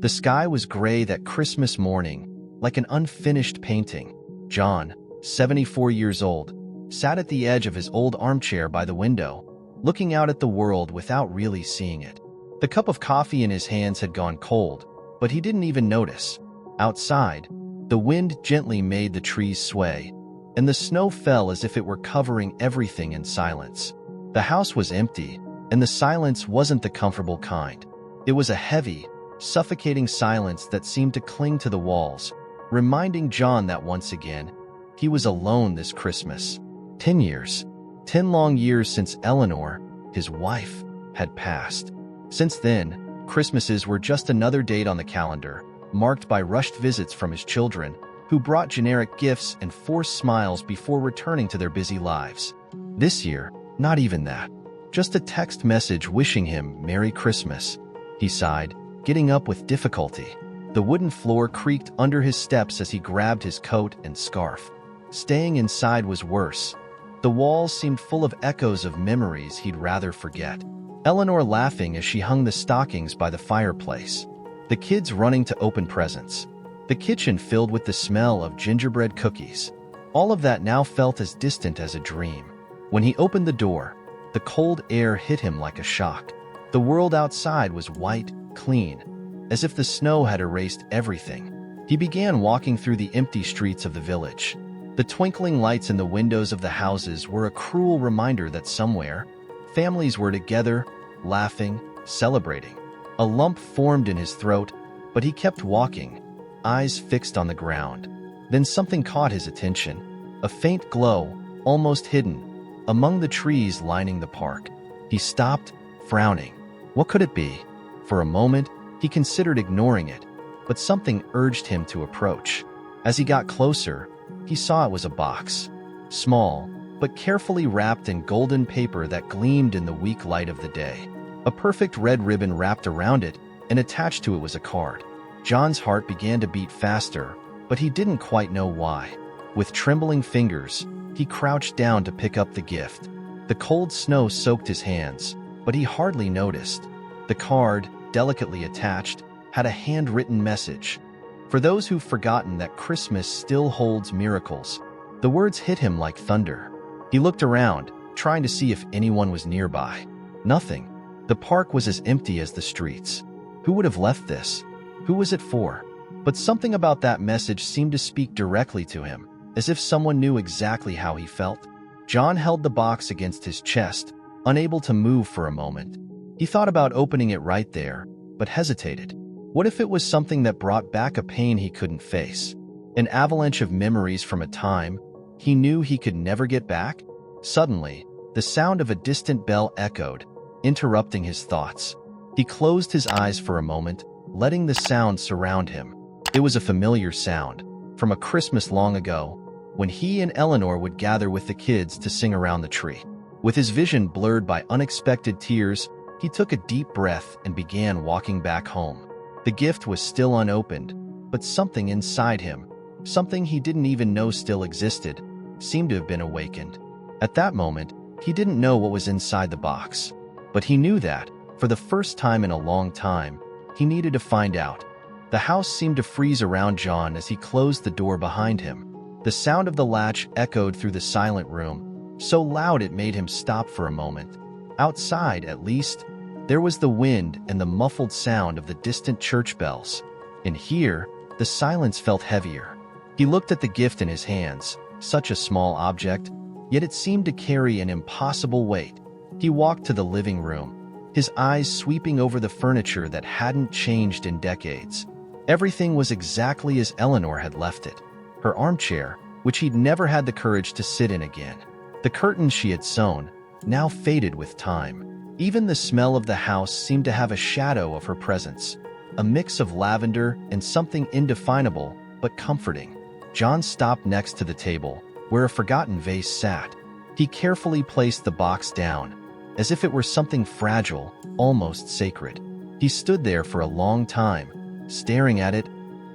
The sky was gray that Christmas morning, like an unfinished painting. John, 74 years old, sat at the edge of his old armchair by the window, looking out at the world without really seeing it. The cup of coffee in his hands had gone cold, but he didn't even notice. Outside, the wind gently made the trees sway, and the snow fell as if it were covering everything in silence. The house was empty, and the silence wasn't the comfortable kind. It was a heavy, suffocating silence that seemed to cling to the walls, reminding John that once again, he was alone this Christmas. 10 years. 10 long years since Eleanor, his wife, had passed. Since then, Christmases were just another date on the calendar, marked by rushed visits from his children, who brought generic gifts and forced smiles before returning to their busy lives. This year, not even that. Just a text message wishing him Merry Christmas. He sighed, getting up with difficulty. The wooden floor creaked under his steps as he grabbed his coat and scarf. Staying inside was worse. The walls seemed full of echoes of memories he'd rather forget. Eleanor laughing as she hung the stockings by the fireplace. The kids running to open presents. The kitchen filled with the smell of gingerbread cookies. All of that now felt as distant as a dream. When he opened the door, the cold air hit him like a shock. The world outside was white, clean, as if the snow had erased everything. He began walking through the empty streets of the village. The twinkling lights in the windows of the houses were a cruel reminder that somewhere, families were together, laughing, celebrating. A lump formed in his throat, but he kept walking, eyes fixed on the ground. Then something caught his attention, a faint glow, almost hidden, among the trees lining the park. He stopped, frowning. What could it be? For a moment, he considered ignoring it, but something urged him to approach. As he got closer, he saw it was a box. Small, but carefully wrapped in golden paper that gleamed in the weak light of the day. A perfect red ribbon wrapped around it, and attached to it was a card. John's heart began to beat faster, but he didn't quite know why. With trembling fingers, he crouched down to pick up the gift. The cold snow soaked his hands, but he hardly noticed. The card, delicately attached, had a handwritten message. For those who've forgotten that Christmas still holds miracles. The words hit him like thunder. He looked around, trying to see if anyone was nearby. Nothing. The park was as empty as the streets. Who would have left this? Who was it for? But something about that message seemed to speak directly to him, as if someone knew exactly how he felt. John held the box against his chest, unable to move for a moment. He thought about opening it right there, but hesitated. What if it was something that brought back a pain he couldn't face? An avalanche of memories from a time he knew he could never get back? Suddenly, the sound of a distant bell echoed, interrupting his thoughts. He closed his eyes for a moment, letting the sound surround him. It was a familiar sound, from a Christmas long ago, when he and Eleanor would gather with the kids to sing around the tree. With his vision blurred by unexpected tears, he took a deep breath and began walking back home. The gift was still unopened, but something inside him, something he didn't even know still existed, seemed to have been awakened. At that moment, he didn't know what was inside the box, but he knew that, for the first time in a long time, he needed to find out. The house seemed to freeze around John as he closed the door behind him. The sound of the latch echoed through the silent room, so loud it made him stop for a moment. Outside, at least, there was the wind and the muffled sound of the distant church bells. In here, the silence felt heavier. He looked at the gift in his hands, such a small object, yet it seemed to carry an impossible weight. He walked to the living room, his eyes sweeping over the furniture that hadn't changed in decades. Everything was exactly as Eleanor had left it. Her armchair, which he'd never had the courage to sit in again. The curtains she had sewn, now faded with time. Even the smell of the house seemed to have a shadow of her presence, a mix of lavender and something indefinable but comforting. John stopped next to the table, where a forgotten vase sat. He carefully placed the box down, as if it were something fragile, almost sacred. He stood there for a long time, staring at it,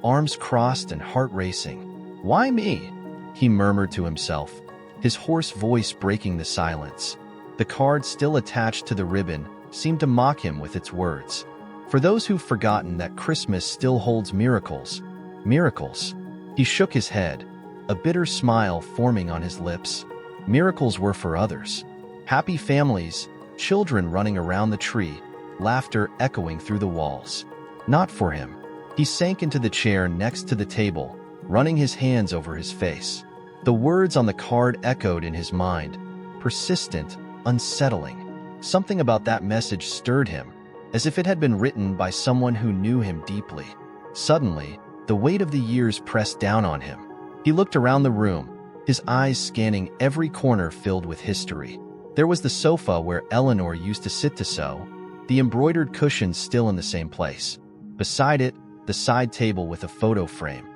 arms crossed and heart racing. "Why me?" he murmured to himself, his hoarse voice breaking the silence. The card still attached to the ribbon seemed to mock him with its words. For those who've forgotten that Christmas still holds miracles. Miracles. He shook his head, a bitter smile forming on his lips. Miracles were for others. Happy families, children running around the tree, laughter echoing through the walls. Not for him. He sank into the chair next to the table, running his hands over his face. The words on the card echoed in his mind, persistent, unsettling. Something about that message stirred him, as if it had been written by someone who knew him deeply. Suddenly, the weight of the years pressed down on him. He looked around the room, his eyes scanning every corner filled with history. There was the sofa where Eleanor used to sit to sew, the embroidered cushions still in the same place. Beside it, the side table with a photo frame.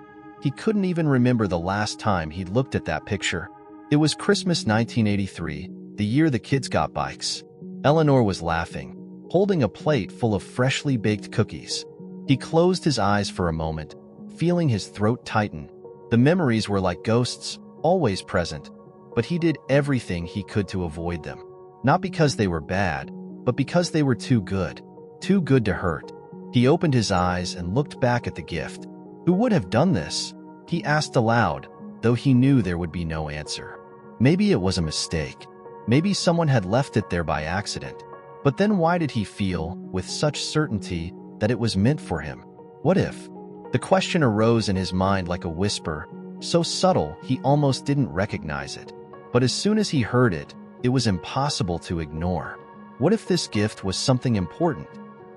He couldn't even remember the last time he'd looked at that picture. It was Christmas 1983, the year the kids got bikes. Eleanor was laughing, holding a plate full of freshly baked cookies. He closed his eyes for a moment, feeling his throat tighten. The memories were like ghosts, always present, but he did everything he could to avoid them. Not because they were bad, but because they were too good to hurt. He opened his eyes and looked back at the gift. Who would have done this? He asked aloud, though he knew there would be no answer. Maybe it was a mistake. Maybe someone had left it there by accident. But then why did he feel, with such certainty, that it was meant for him? What if? The question arose in his mind like a whisper, so subtle he almost didn't recognize it. But as soon as he heard it, it was impossible to ignore. What if this gift was something important?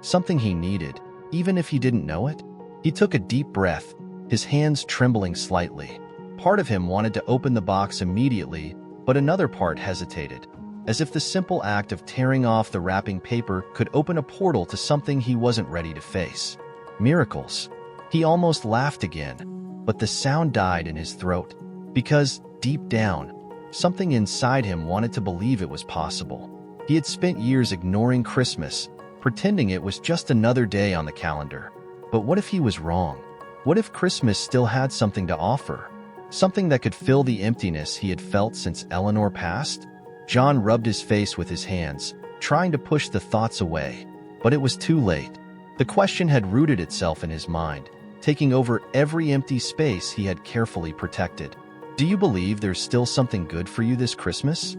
Something he needed, even if he didn't know it? He took a deep breath, his hands trembling slightly. Part of him wanted to open the box immediately, but another part hesitated, as if the simple act of tearing off the wrapping paper could open a portal to something he wasn't ready to face. Miracles. He almost laughed again, but the sound died in his throat, because, deep down, something inside him wanted to believe it was possible. He had spent years ignoring Christmas, pretending it was just another day on the calendar. But what if he was wrong? What if Christmas still had something to offer? Something that could fill the emptiness he had felt since Eleanor passed? John rubbed his face with his hands, trying to push the thoughts away. But it was too late. The question had rooted itself in his mind, taking over every empty space he had carefully protected. Do you believe there's still something good for you this Christmas?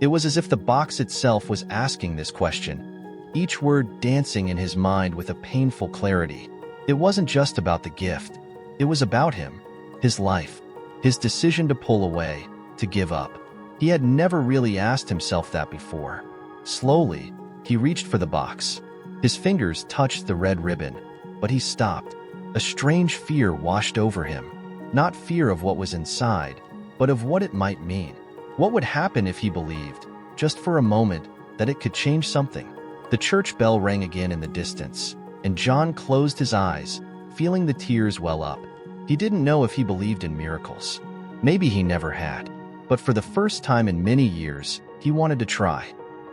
It was as if the box itself was asking this question, each word dancing in his mind with a painful clarity. It wasn't just about the gift. It was about him, his life, his decision to pull away, to give up. He had never really asked himself that before. Slowly, he reached for the box. His fingers touched the red ribbon, but he stopped. A strange fear washed over him. Not fear of what was inside, but of what it might mean. What would happen if he believed, just for a moment, that it could change something? The church bell rang again in the distance, and John closed his eyes, feeling the tears well up. He didn't know if he believed in miracles. Maybe he never had. But for the first time in many years, he wanted to try.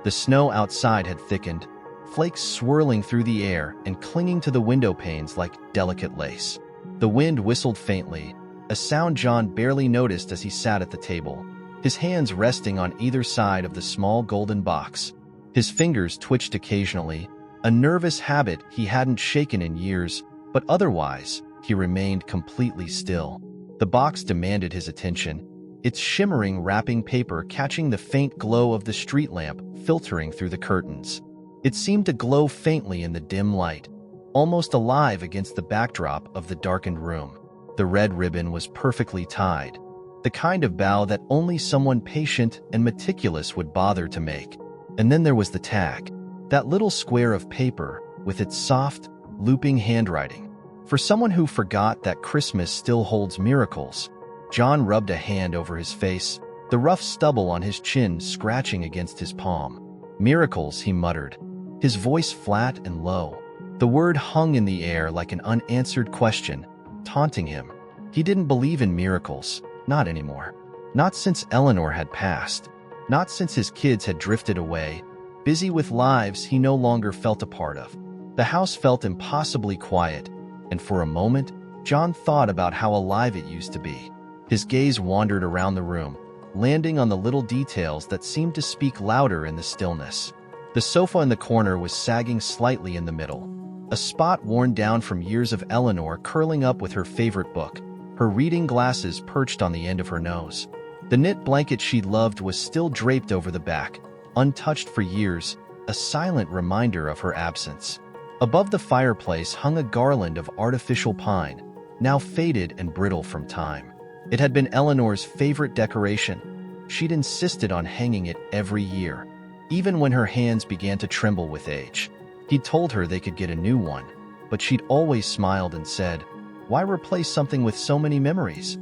The snow outside had thickened, flakes swirling through the air and clinging to the window panes like delicate lace. The wind whistled faintly, a sound John barely noticed as he sat at the table, his hands resting on either side of the small golden box. His fingers twitched occasionally, a nervous habit he hadn't shaken in years, but otherwise, he remained completely still. The box demanded his attention, its shimmering wrapping paper catching the faint glow of the street lamp filtering through the curtains. It seemed to glow faintly in the dim light, almost alive against the backdrop of the darkened room. The red ribbon was perfectly tied, the kind of bow that only someone patient and meticulous would bother to make. And then there was the tag, that little square of paper with its soft, looping handwriting. For someone who forgot that Christmas still holds miracles, John rubbed a hand over his face, the rough stubble on his chin scratching against his palm. Miracles, he muttered, his voice flat and low. The word hung in the air like an unanswered question, taunting him. He didn't believe in miracles, not anymore. Not since Eleanor had passed. Not since his kids had drifted away, busy with lives he no longer felt a part of. The house felt impossibly quiet, and for a moment, John thought about how alive it used to be. His gaze wandered around the room, landing on the little details that seemed to speak louder in the stillness. The sofa in the corner was sagging slightly in the middle, a spot worn down from years of Eleanor curling up with her favorite book, her reading glasses perched on the end of her nose. The knit blanket she loved was still draped over the back, untouched for years, a silent reminder of her absence. Above the fireplace hung a garland of artificial pine, now faded and brittle from time. It had been Eleanor's favorite decoration. She'd insisted on hanging it every year, even when her hands began to tremble with age. He'd told her they could get a new one, but she'd always smiled and said, "Why replace something with so many memories?"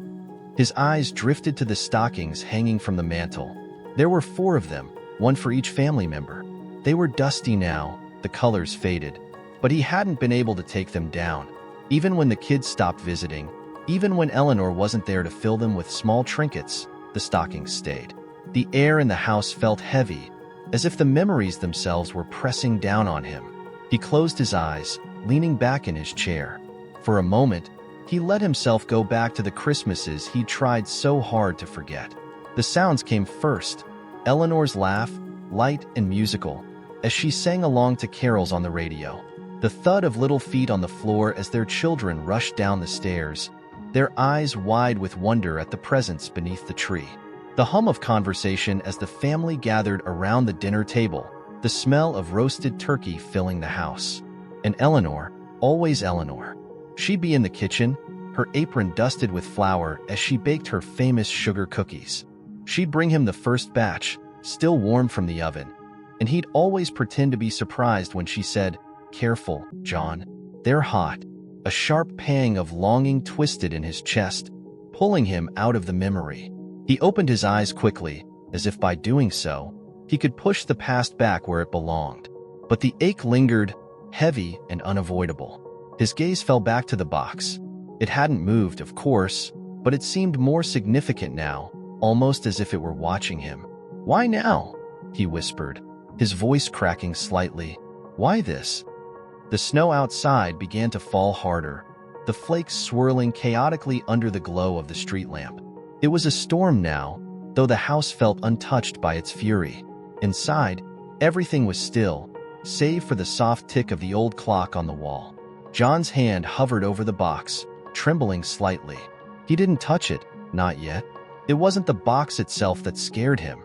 His eyes drifted to the stockings hanging from the mantel. There were 4 of them, one for each family member. They were dusty now, the colors faded, but he hadn't been able to take them down. Even when the kids stopped visiting, even when Eleanor wasn't there to fill them with small trinkets, the stockings stayed. The air in the house felt heavy, as if the memories themselves were pressing down on him. He closed his eyes, leaning back in his chair. For a moment, he let himself go back to the Christmases he'd tried so hard to forget. The sounds came first, Eleanor's laugh, light and musical, as she sang along to carols on the radio. The thud of little feet on the floor as their children rushed down the stairs, their eyes wide with wonder at the presents beneath the tree. The hum of conversation as the family gathered around the dinner table, the smell of roasted turkey filling the house. And Eleanor, always Eleanor. She'd be in the kitchen, her apron dusted with flour as she baked her famous sugar cookies. She'd bring him the first batch, still warm from the oven, and he'd always pretend to be surprised when she said, "Careful, John. They're hot." A sharp pang of longing twisted in his chest, pulling him out of the memory. He opened his eyes quickly, as if by doing so, he could push the past back where it belonged. But the ache lingered, heavy and unavoidable. His gaze fell back to the box. It hadn't moved, of course, but it seemed more significant now, almost as if it were watching him. "Why now?" he whispered, his voice cracking slightly. "Why this?" The snow outside began to fall harder, the flakes swirling chaotically under the glow of the street lamp. It was a storm now, though the house felt untouched by its fury. Inside, everything was still, save for the soft tick of the old clock on the wall. John's hand hovered over the box, trembling slightly. He didn't touch it, not yet. It wasn't the box itself that scared him.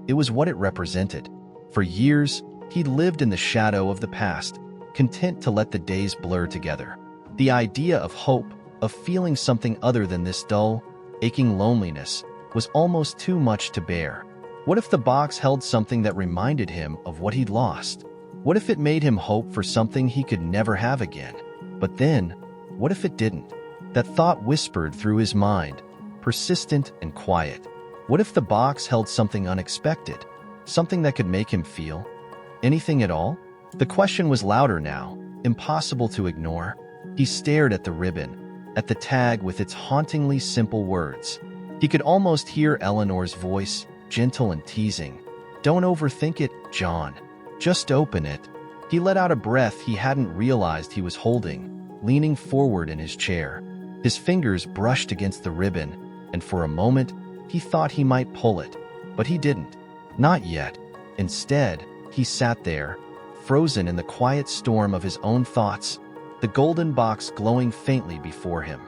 It was what it represented. For years, he'd lived in the shadow of the past, content to let the days blur together. The idea of hope, of feeling something other than this dull, aching loneliness, was almost too much to bear. What if the box held something that reminded him of what he'd lost? What if it made him hope for something he could never have again? But then, what if it didn't? That thought whispered through his mind, persistent and quiet. What if the box held something unexpected? Something that could make him feel anything at all? The question was louder now, impossible to ignore. He stared at the ribbon, at the tag with its hauntingly simple words. He could almost hear Eleanor's voice, gentle and teasing. "Don't overthink it, John. Just open it." He let out a breath he hadn't realized he was holding, leaning forward in his chair. His fingers brushed against the ribbon, and for a moment, he thought he might pull it. But he didn't. Not yet. Instead, he sat there, frozen in the quiet storm of his own thoughts, the golden box glowing faintly before him.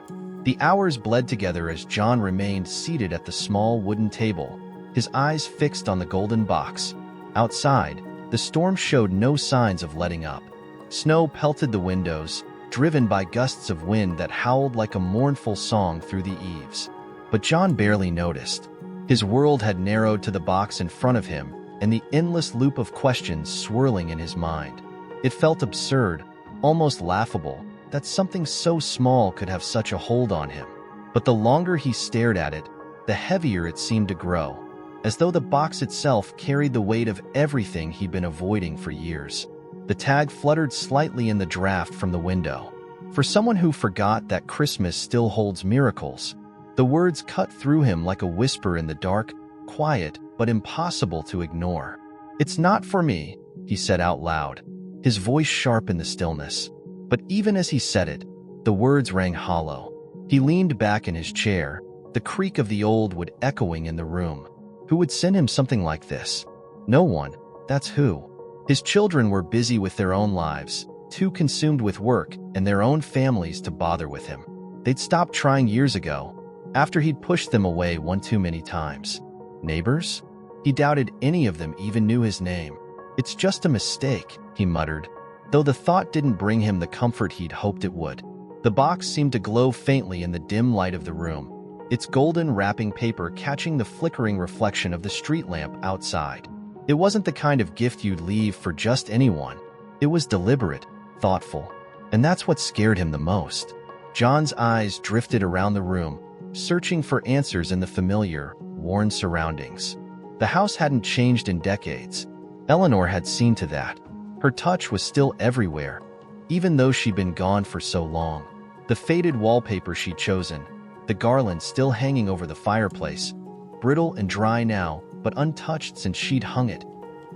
The hours bled together as John remained seated at the small wooden table, his eyes fixed on the golden box. Outside, the storm showed no signs of letting up. Snow pelted the windows, driven by gusts of wind that howled like a mournful song through the eaves. But John barely noticed. His world had narrowed to the box in front of him and the endless loop of questions swirling in his mind. It felt absurd, almost laughable, that something so small could have such a hold on him. But the longer he stared at it, the heavier it seemed to grow, as though the box itself carried the weight of everything he'd been avoiding for years. The tag fluttered slightly in the draft from the window. For someone who forgot that Christmas still holds miracles, the words cut through him like a whisper in the dark, quiet but impossible to ignore. "It's not for me," he said out loud, his voice sharp in the stillness. But even as he said it, the words rang hollow. He leaned back in his chair, the creak of the old wood echoing in the room. Who would send him something like this? No one, that's who. His children were busy with their own lives, too consumed with work and their own families to bother with him. They'd stopped trying years ago, after he'd pushed them away one too many times. Neighbors? He doubted any of them even knew his name. "It's just a mistake," he muttered, though the thought didn't bring him the comfort he'd hoped it would. The box seemed to glow faintly in the dim light of the room, its golden wrapping paper catching the flickering reflection of the street lamp outside. It wasn't the kind of gift you'd leave for just anyone. It was deliberate, thoughtful, and that's what scared him the most. John's eyes drifted around the room, searching for answers in the familiar, worn surroundings. The house hadn't changed in decades. Eleanor had seen to that. Her touch was still everywhere, even though she'd been gone for so long. The faded wallpaper she'd chosen, the garland still hanging over the fireplace, brittle and dry now, but untouched since she'd hung it,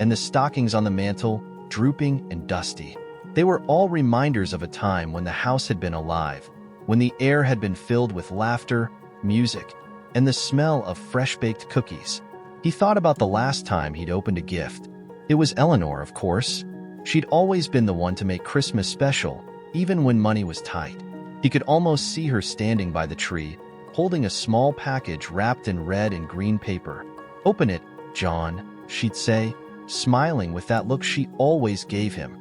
and the stockings on the mantel, drooping and dusty. They were all reminders of a time when the house had been alive, when the air had been filled with laughter, music, and the smell of fresh-baked cookies. He thought about the last time he'd opened a gift. It was Eleanor, of course. She'd always been the one to make Christmas special, even when money was tight. He could almost see her standing by the tree, holding a small package wrapped in red and green paper. "Open it, John," she'd say, smiling with that look she always gave him,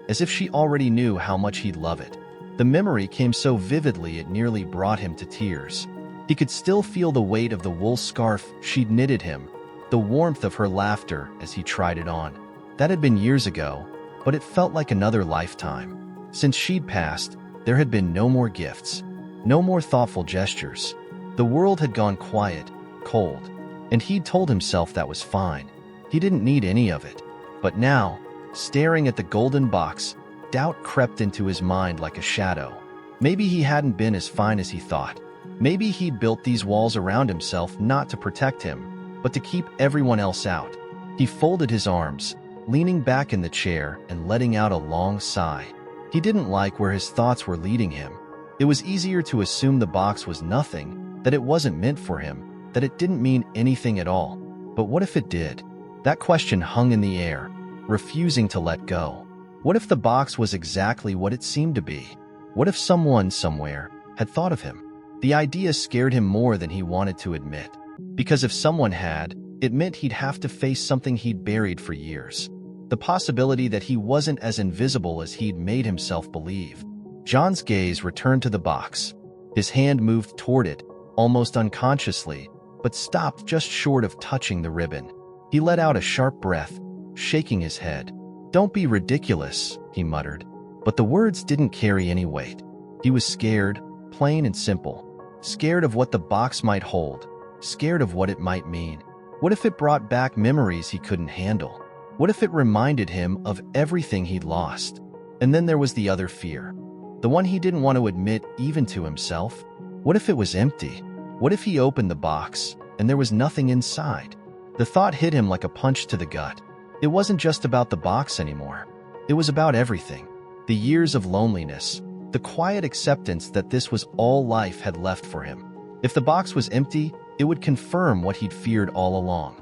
as if she already knew how much he'd love it. The memory came so vividly it nearly brought him to tears. He could still feel the weight of the wool scarf she'd knitted him, the warmth of her laughter as he tried it on. That had been years ago, but it felt like another lifetime. Since she'd passed, there had been no more gifts, no more thoughtful gestures. The world had gone quiet, cold, and he'd told himself that was fine. He didn't need any of it. But now, staring at the golden box, doubt crept into his mind like a shadow. Maybe he hadn't been as fine as he thought. Maybe he'd built these walls around himself not to protect him, but to keep everyone else out. He folded his arms, leaning back in the chair and letting out a long sigh. He didn't like where his thoughts were leading him. It was easier to assume the box was nothing, that it wasn't meant for him, that it didn't mean anything at all. But what if it did? That question hung in the air, refusing to let go. What if the box was exactly what it seemed to be? What if someone somewhere had thought of him? The idea scared him more than he wanted to admit. Because if someone had, it meant he'd have to face something he'd buried for years. The possibility that he wasn't as invisible as he'd made himself believe. John's gaze returned to the box. His hand moved toward it, almost unconsciously, but stopped just short of touching the ribbon. He let out a sharp breath, shaking his head. "Don't be ridiculous," he muttered. But the words didn't carry any weight. He was scared, plain and simple. Scared of what the box might hold. Scared of what it might mean. What if it brought back memories he couldn't handle? What if it reminded him of everything he'd lost? And then there was the other fear. The one he didn't want to admit even to himself. What if it was empty? What if he opened the box and there was nothing inside? The thought hit him like a punch to the gut. It wasn't just about the box anymore. It was about everything. The years of loneliness, the quiet acceptance that this was all life had left for him. If the box was empty, it would confirm what he'd feared all along.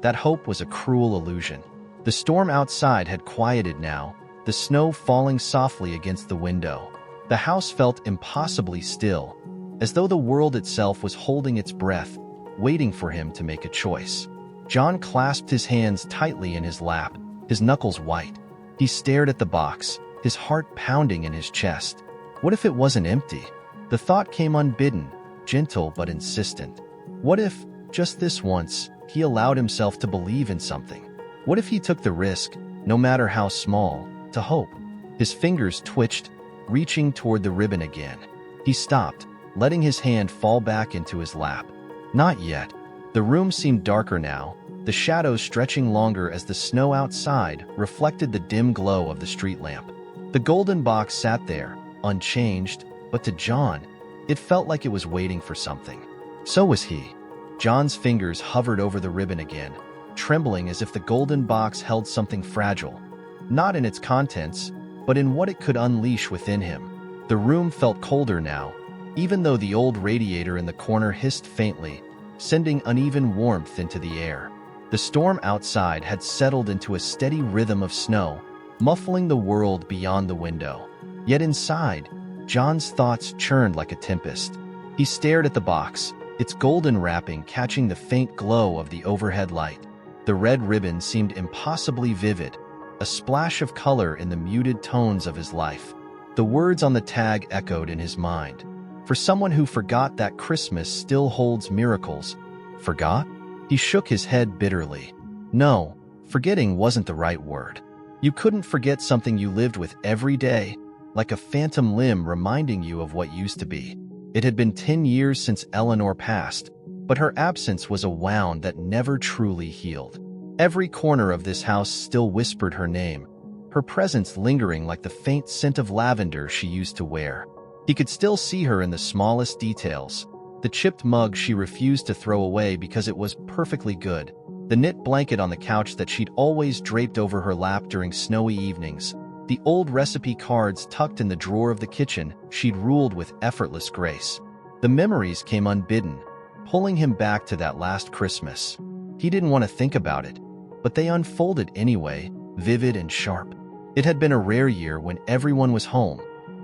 That hope was a cruel illusion. The storm outside had quieted now, the snow falling softly against the window. The house felt impossibly still, as though the world itself was holding its breath, waiting for him to make a choice. John clasped his hands tightly in his lap, his knuckles white. He stared at the box, his heart pounding in his chest. What if it wasn't empty? The thought came unbidden, gentle but insistent. What if, just this once, he allowed himself to believe in something? What if he took the risk, no matter how small, to hope? His fingers twitched, reaching toward the ribbon again. He stopped, letting his hand fall back into his lap. Not yet. The room seemed darker now, the shadows stretching longer as the snow outside reflected the dim glow of the street lamp. The golden box sat there, unchanged, but to John, it felt like it was waiting for something. So was he. John's fingers hovered over the ribbon again, trembling as if the golden box held something fragile. Not in its contents, but in what it could unleash within him. The room felt colder now, even though the old radiator in the corner hissed faintly, sending uneven warmth into the air. The storm outside had settled into a steady rhythm of snow, muffling the world beyond the window. Yet inside, John's thoughts churned like a tempest. He stared at the box, its golden wrapping catching the faint glow of the overhead light. The red ribbon seemed impossibly vivid, a splash of color in the muted tones of his life. The words on the tag echoed in his mind. For someone who forgot that Christmas still holds miracles. Forgot? He shook his head bitterly. No, forgetting wasn't the right word. You couldn't forget something you lived with every day, like a phantom limb reminding you of what used to be. It had been 10 years since Eleanor passed, but her absence was a wound that never truly healed. Every corner of this house still whispered her name, her presence lingering like the faint scent of lavender she used to wear. He could still see her in the smallest details. The chipped mug she refused to throw away because it was perfectly good, the knit blanket on the couch that she'd always draped over her lap during snowy evenings, the old recipe cards tucked in the drawer of the kitchen she'd ruled with effortless grace. The memories came unbidden, pulling him back to that last Christmas. He didn't want to think about it, but they unfolded anyway, vivid and sharp. It had been a rare year when everyone was home.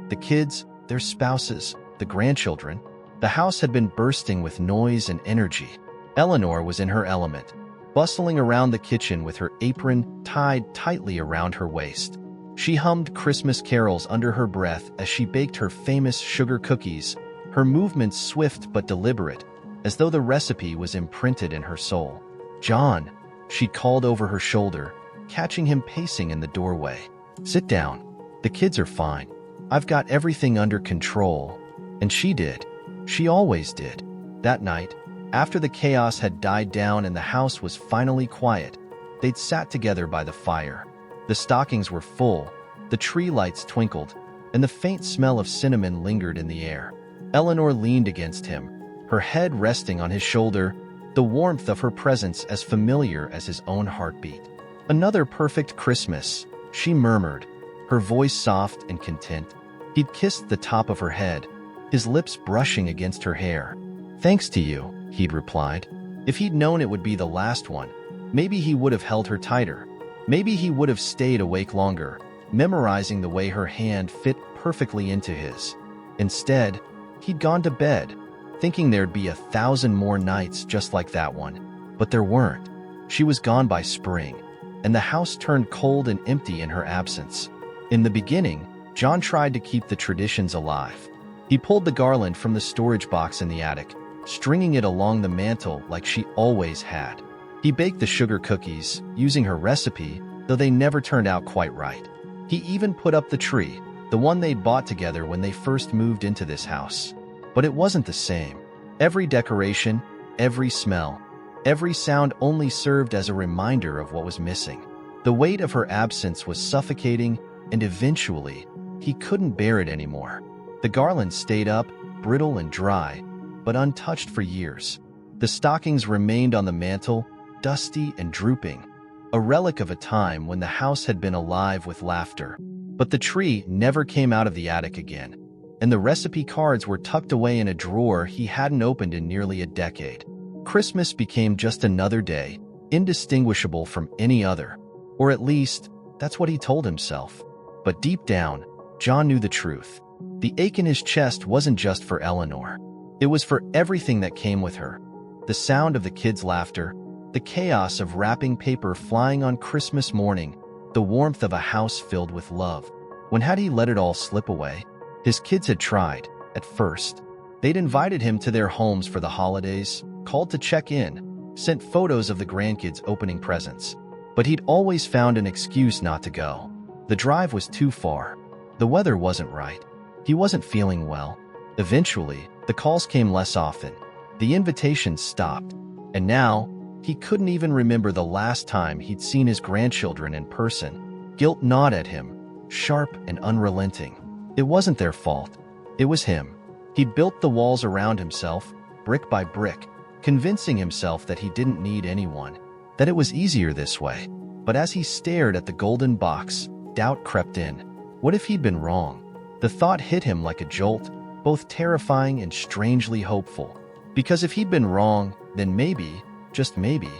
The kids, their spouses, the grandchildren. The house had been bursting with noise and energy. Eleanor was in her element, bustling around the kitchen with her apron tied tightly around her waist. She hummed Christmas carols under her breath as she baked her famous sugar cookies, her movements swift but deliberate, as though the recipe was imprinted in her soul. "John," she called over her shoulder, catching him pacing in the doorway. "Sit down. The kids are fine. I've got everything under control." And she did. She always did. That night, after the chaos had died down and the house was finally quiet, they'd sat together by the fire. The stockings were full, the tree lights twinkled, and the faint smell of cinnamon lingered in the air. Eleanor leaned against him, her head resting on his shoulder, the warmth of her presence as familiar as his own heartbeat. "Another perfect Christmas," she murmured, her voice soft and content. He'd kissed the top of her head, his lips brushing against her hair. "Thanks to you," he'd replied. If he'd known it would be the last one, maybe he would have held her tighter. Maybe he would have stayed awake longer, memorizing the way her hand fit perfectly into his. Instead, he'd gone to bed, thinking there'd be 1,000 more nights just like that one. But there weren't. She was gone by spring, and the house turned cold and empty in her absence. In the beginning, John tried to keep the traditions alive. He pulled the garland from the storage box in the attic, stringing it along the mantel like she always had. He baked the sugar cookies, using her recipe, though they never turned out quite right. He even put up the tree, the one they'd bought together when they first moved into this house. But it wasn't the same. Every decoration, every smell, every sound only served as a reminder of what was missing. The weight of her absence was suffocating, and eventually, he couldn't bear it anymore. The garland stayed up, brittle and dry, but untouched for years. The stockings remained on the mantel, dusty and drooping, a relic of a time when the house had been alive with laughter. But the tree never came out of the attic again, and the recipe cards were tucked away in a drawer he hadn't opened in nearly a decade. Christmas became just another day, indistinguishable from any other. Or at least, that's what he told himself. But deep down, John knew the truth. The ache in his chest wasn't just for Eleanor. It was for everything that came with her. The sound of the kids' laughter, the chaos of wrapping paper flying on Christmas morning, the warmth of a house filled with love. When had he let it all slip away? His kids had tried, at first. They'd invited him to their homes for the holidays, called to check in, sent photos of the grandkids opening presents. But he'd always found an excuse not to go. The drive was too far. The weather wasn't right. He wasn't feeling well. Eventually, the calls came less often. The invitations stopped. And now, he couldn't even remember the last time he'd seen his grandchildren in person. Guilt gnawed at him, sharp and unrelenting. It wasn't their fault. It was him. He'd built the walls around himself, brick by brick, convincing himself that he didn't need anyone, that it was easier this way. But as he stared at the golden box, doubt crept in. What if he'd been wrong? The thought hit him like a jolt, both terrifying and strangely hopeful. Because if he'd been wrong, then maybe, just maybe,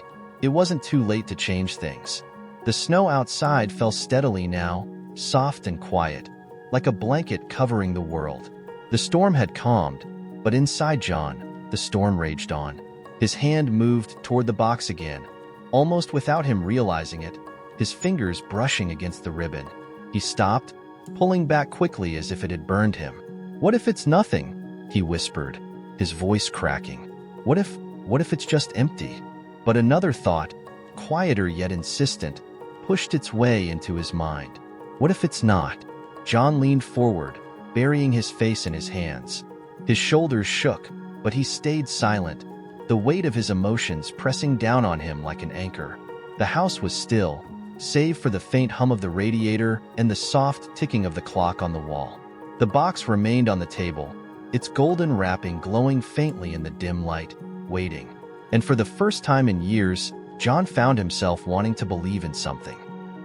it wasn't too late to change things. The snow outside fell steadily now, soft and quiet, like a blanket covering the world. The storm had calmed, but inside John, the storm raged on. His hand moved toward the box again, almost without him realizing it, his fingers brushing against the ribbon. He stopped, pulling back quickly as if it had burned him. "What if it's nothing?" he whispered, his voice cracking. What if it's just empty?" But another thought, quieter yet insistent, pushed its way into his mind. What if it's not? John leaned forward, burying his face in his hands. His shoulders shook, but he stayed silent, the weight of his emotions pressing down on him like an anchor. The house was still, save for the faint hum of the radiator and the soft ticking of the clock on the wall. The box remained on the table, its golden wrapping glowing faintly in the dim light, waiting. And for the first time in years, John found himself wanting to believe in something.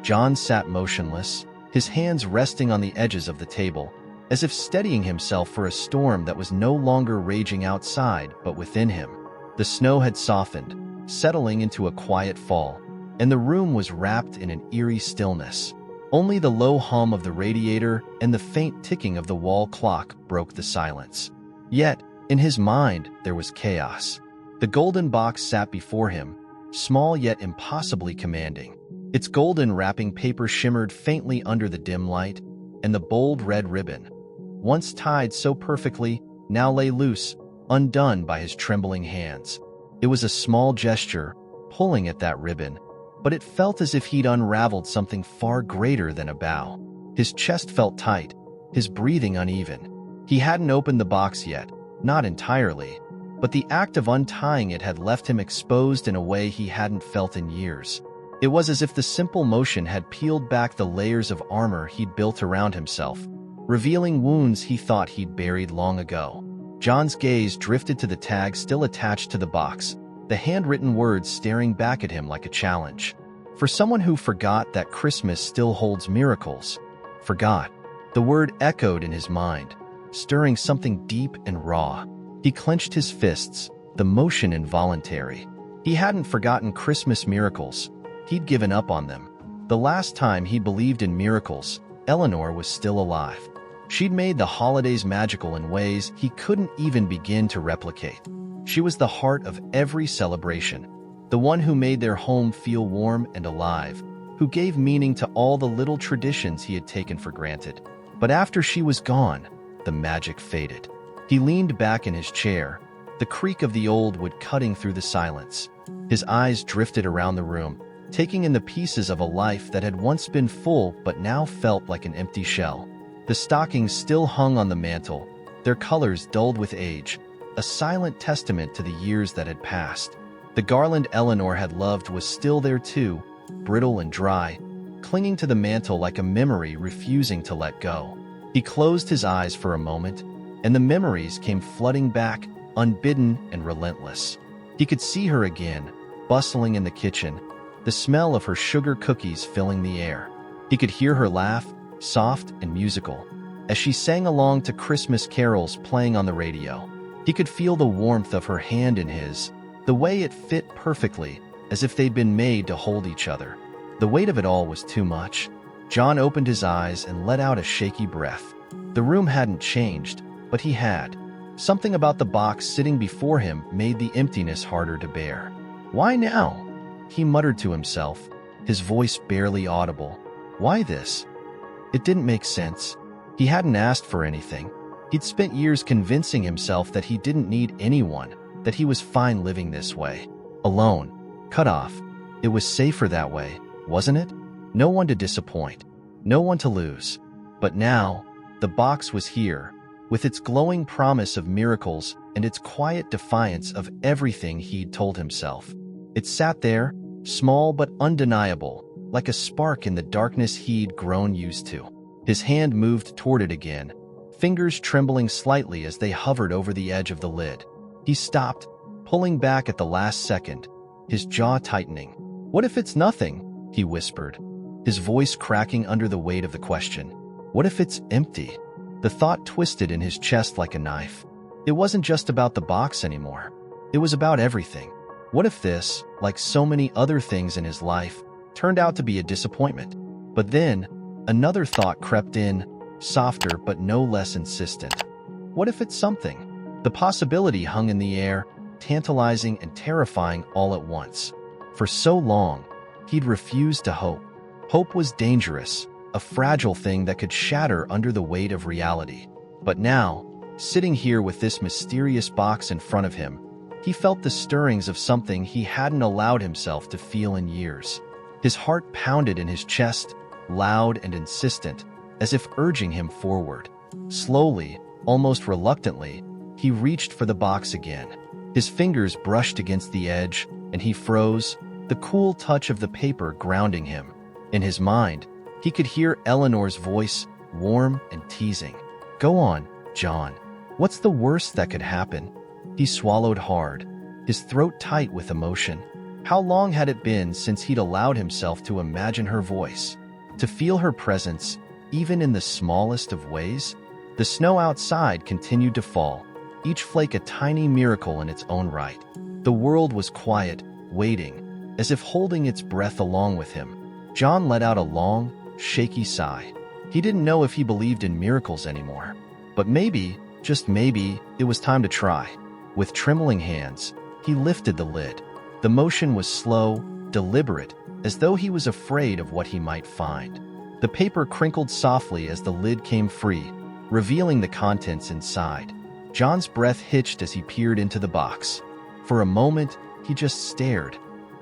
John sat motionless, his hands resting on the edges of the table, as if steadying himself for a storm that was no longer raging outside but within him. The snow had softened, settling into a quiet fall, and the room was wrapped in an eerie stillness. Only the low hum of the radiator and the faint ticking of the wall clock broke the silence. Yet, in his mind, there was chaos. The golden box sat before him, small yet impossibly commanding. Its golden wrapping paper shimmered faintly under the dim light, and the bold red ribbon, once tied so perfectly, now lay loose, undone by his trembling hands. It was a small gesture, pulling at that ribbon, but it felt as if he'd unraveled something far greater than a bow. His chest felt tight, his breathing uneven. He hadn't opened the box yet, not entirely, but the act of untying it had left him exposed in a way he hadn't felt in years. It was as if the simple motion had peeled back the layers of armor he'd built around himself, revealing wounds he thought he'd buried long ago. John's gaze drifted to the tag still attached to the box, the handwritten words staring back at him like a challenge. For someone who forgot that Christmas still holds miracles, forgot. The word echoed in his mind, stirring something deep and raw. He clenched his fists, the motion involuntary. He hadn't forgotten Christmas miracles. He'd given up on them. The last time he believed in miracles, Eleanor was still alive. She'd made the holidays magical in ways he couldn't even begin to replicate. She was the heart of every celebration, the one who made their home feel warm and alive, who gave meaning to all the little traditions he had taken for granted. But after she was gone, the magic faded. He leaned back in his chair, the creak of the old wood cutting through the silence. His eyes drifted around the room, taking in the pieces of a life that had once been full but now felt like an empty shell. The stockings still hung on the mantel, their colors dulled with age, a silent testament to the years that had passed. The garland Eleanor had loved was still there too, brittle and dry, clinging to the mantel like a memory refusing to let go. He closed his eyes for a moment, and the memories came flooding back, unbidden and relentless. He could see her again, bustling in the kitchen, the smell of her sugar cookies filling the air. He could hear her laugh, soft and musical, as she sang along to Christmas carols playing on the radio. He could feel the warmth of her hand in his, the way it fit perfectly, as if they'd been made to hold each other. The weight of it all was too much. John opened his eyes and let out a shaky breath. The room hadn't changed, but he had. Something about the box sitting before him made the emptiness harder to bear. "Why now?" he muttered to himself, his voice barely audible. Why this? It didn't make sense. He hadn't asked for anything. He'd spent years convincing himself that he didn't need anyone, that he was fine living this way. Alone, cut off. It was safer that way, wasn't it? No one to disappoint, no one to lose. But now, the box was here, with its glowing promise of miracles and its quiet defiance of everything he'd told himself. It sat there, small but undeniable, like a spark in the darkness he'd grown used to. His hand moved toward it again, fingers trembling slightly as they hovered over the edge of the lid. He stopped, pulling back at the last second, his jaw tightening. "What if it's nothing?" he whispered, his voice cracking under the weight of the question. What if it's empty? The thought twisted in his chest like a knife. It wasn't just about the box anymore. It was about everything. What if this, like so many other things in his life, turned out to be a disappointment. But then, another thought crept in, softer but no less insistent. What if it's something? The possibility hung in the air, tantalizing and terrifying all at once. For so long, he'd refused to hope. Hope was dangerous, a fragile thing that could shatter under the weight of reality. But now, sitting here with this mysterious box in front of him, he felt the stirrings of something he hadn't allowed himself to feel in years. His heart pounded in his chest, loud and insistent, as if urging him forward. Slowly, almost reluctantly, he reached for the box again. His fingers brushed against the edge, and he froze, the cool touch of the paper grounding him. In his mind, he could hear Eleanor's voice, warm and teasing. "Go on, John. What's the worst that could happen?" He swallowed hard, his throat tight with emotion. How long had it been since he'd allowed himself to imagine her voice, to feel her presence, even in the smallest of ways? The snow outside continued to fall, each flake a tiny miracle in its own right. The world was quiet, waiting, as if holding its breath along with him. John let out a long, shaky sigh. He didn't know if he believed in miracles anymore. But maybe, just maybe, it was time to try. With trembling hands, he lifted the lid. The motion was slow, deliberate, as though he was afraid of what he might find. The paper crinkled softly as the lid came free, revealing the contents inside. John's breath hitched as he peered into the box. For a moment, he just stared,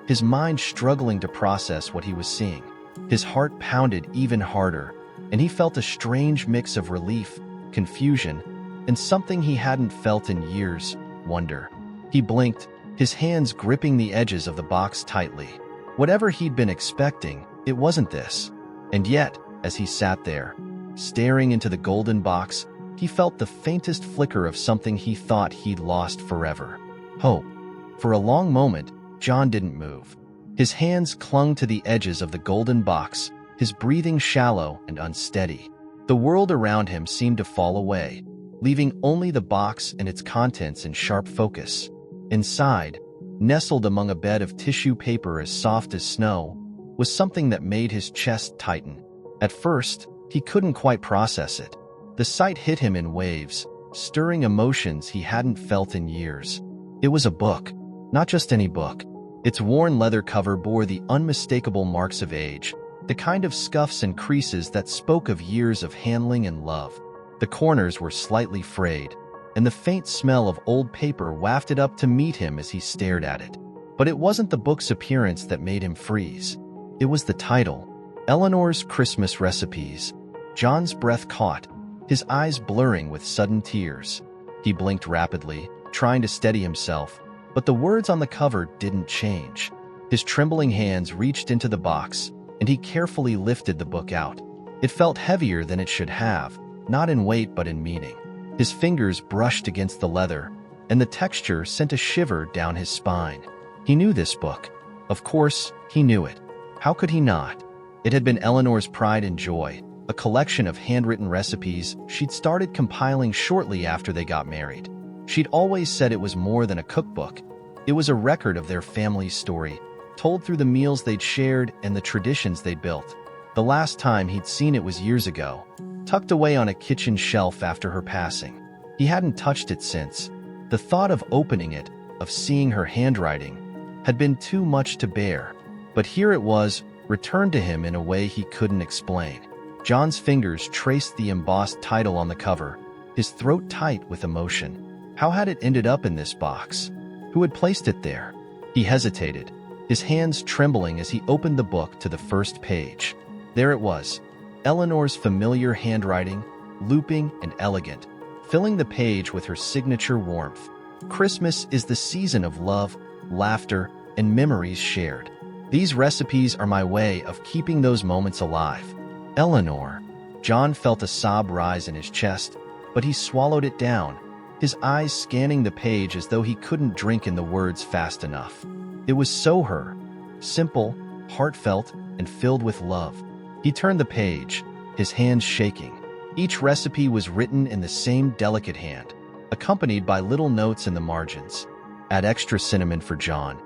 his mind struggling to process what he was seeing. His heart pounded even harder, and he felt a strange mix of relief, confusion, and something he hadn't felt in years, wonder. He blinked, his hands gripping the edges of the box tightly. Whatever he'd been expecting, it wasn't this. And yet, as he sat there, staring into the golden box, he felt the faintest flicker of something he thought he'd lost forever. Hope. For a long moment, John didn't move. His hands clung to the edges of the golden box, his breathing shallow and unsteady. The world around him seemed to fall away, leaving only the box and its contents in sharp focus. Inside, nestled among a bed of tissue paper as soft as snow, was something that made his chest tighten. At first, he couldn't quite process it. The sight hit him in waves, stirring emotions he hadn't felt in years. It was a book, not just any book. Its worn leather cover bore the unmistakable marks of age, the kind of scuffs and creases that spoke of years of handling and love. The corners were slightly frayed, and the faint smell of old paper wafted up to meet him as he stared at it. But it wasn't the book's appearance that made him freeze. It was the title, Eleanor's Christmas Recipes. John's breath caught, his eyes blurring with sudden tears. He blinked rapidly, trying to steady himself, but the words on the cover didn't change. His trembling hands reached into the box, and he carefully lifted the book out. It felt heavier than it should have, not in weight but in meaning. His fingers brushed against the leather, and the texture sent a shiver down his spine. He knew this book. Of course, he knew it. How could he not? It had been Eleanor's pride and joy, a collection of handwritten recipes she'd started compiling shortly after they got married. She'd always said it was more than a cookbook. It was a record of their family's story, told through the meals they'd shared and the traditions they'd built. The last time he'd seen it was years ago, tucked away on a kitchen shelf after her passing. He hadn't touched it since. The thought of opening it, of seeing her handwriting, had been too much to bear. But here it was, returned to him in a way he couldn't explain. John's fingers traced the embossed title on the cover, his throat tight with emotion. How had it ended up in this box? Who had placed it there? He hesitated, his hands trembling as he opened the book to the first page. There it was, Eleanor's familiar handwriting, looping and elegant, filling the page with her signature warmth. Christmas is the season of love, laughter, and memories shared. These recipes are my way of keeping those moments alive. Eleanor. John felt a sob rise in his chest, but he swallowed it down, his eyes scanning the page as though he couldn't drink in the words fast enough. It was so her, simple, heartfelt, and filled with love. He turned the page, his hands shaking. Each recipe was written in the same delicate hand, accompanied by little notes in the margins. Add extra cinnamon for John.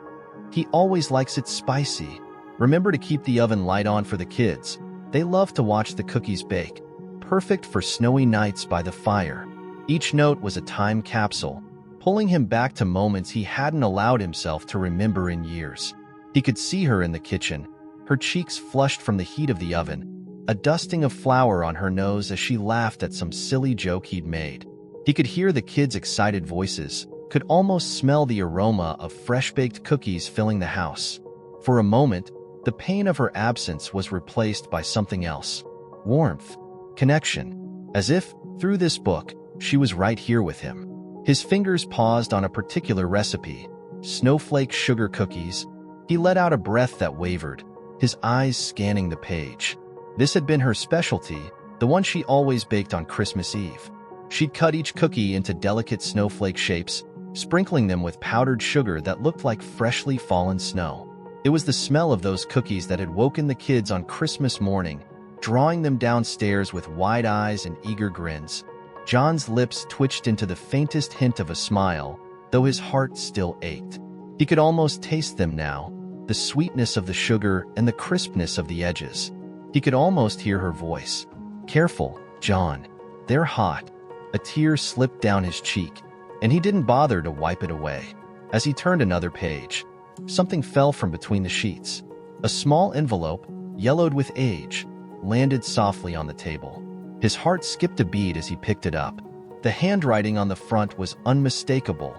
He always likes it spicy. Remember to keep the oven light on for the kids. They love to watch the cookies bake. Perfect for snowy nights by the fire. Each note was a time capsule, pulling him back to moments he hadn't allowed himself to remember in years. He could see her in the kitchen, her cheeks flushed from the heat of the oven, a dusting of flour on her nose as she laughed at some silly joke he'd made. He could hear the kids' excited voices, could almost smell the aroma of fresh-baked cookies filling the house. For a moment, the pain of her absence was replaced by something else. Warmth. Connection. As if, through this book, she was right here with him. His fingers paused on a particular recipe, snowflake sugar cookies. He let out a breath that wavered, his eyes scanning the page. This had been her specialty, the one she always baked on Christmas Eve. She'd cut each cookie into delicate snowflake shapes, sprinkling them with powdered sugar that looked like freshly fallen snow. It was the smell of those cookies that had woken the kids on Christmas morning, drawing them downstairs with wide eyes and eager grins. John's lips twitched into the faintest hint of a smile, though his heart still ached. He could almost taste them now, the sweetness of the sugar and the crispness of the edges. He could almost hear her voice. "Careful, John. They're hot." A tear slipped down his cheek, and he didn't bother to wipe it away. As he turned another page, something fell from between the sheets. A small envelope, yellowed with age, landed softly on the table. His heart skipped a beat as he picked it up. The handwriting on the front was unmistakable.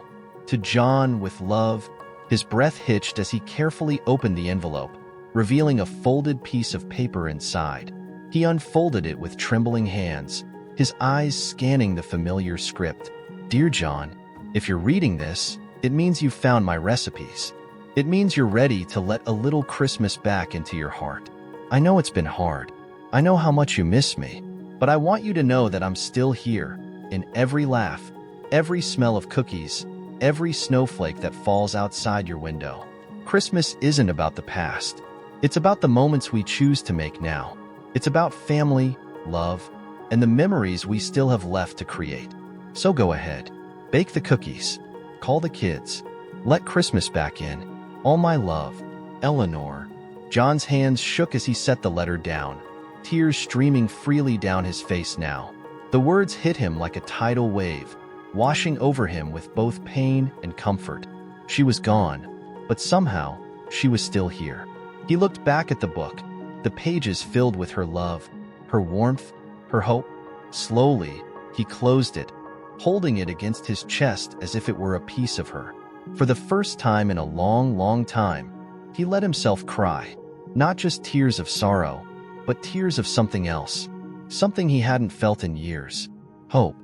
"To John with love." His breath hitched as he carefully opened the envelope, revealing a folded piece of paper inside. He unfolded it with trembling hands, his eyes scanning the familiar script. "Dear John, if you're reading this, it means you've found my recipes. It means you're ready to let a little Christmas back into your heart. I know it's been hard. I know how much you miss me, but I want you to know that I'm still here, in every laugh, every smell of cookies, every snowflake that falls outside your window. Christmas isn't about the past. It's about the moments we choose to make now. It's about family, love, and the memories we still have left to create. So go ahead, bake the cookies, call the kids, let Christmas back in. All my love, Eleanor." John's hands shook as he set the letter down, tears streaming freely down his face now. The words hit him like a tidal wave, washing over him with both pain and comfort. She was gone, but somehow, she was still here. He looked back at the book, the pages filled with her love, her warmth, her hope. Slowly, he closed it, holding it against his chest as if it were a piece of her. For the first time in a long, long time, he let himself cry. Not just tears of sorrow, but tears of something else. Something he hadn't felt in years. Hope.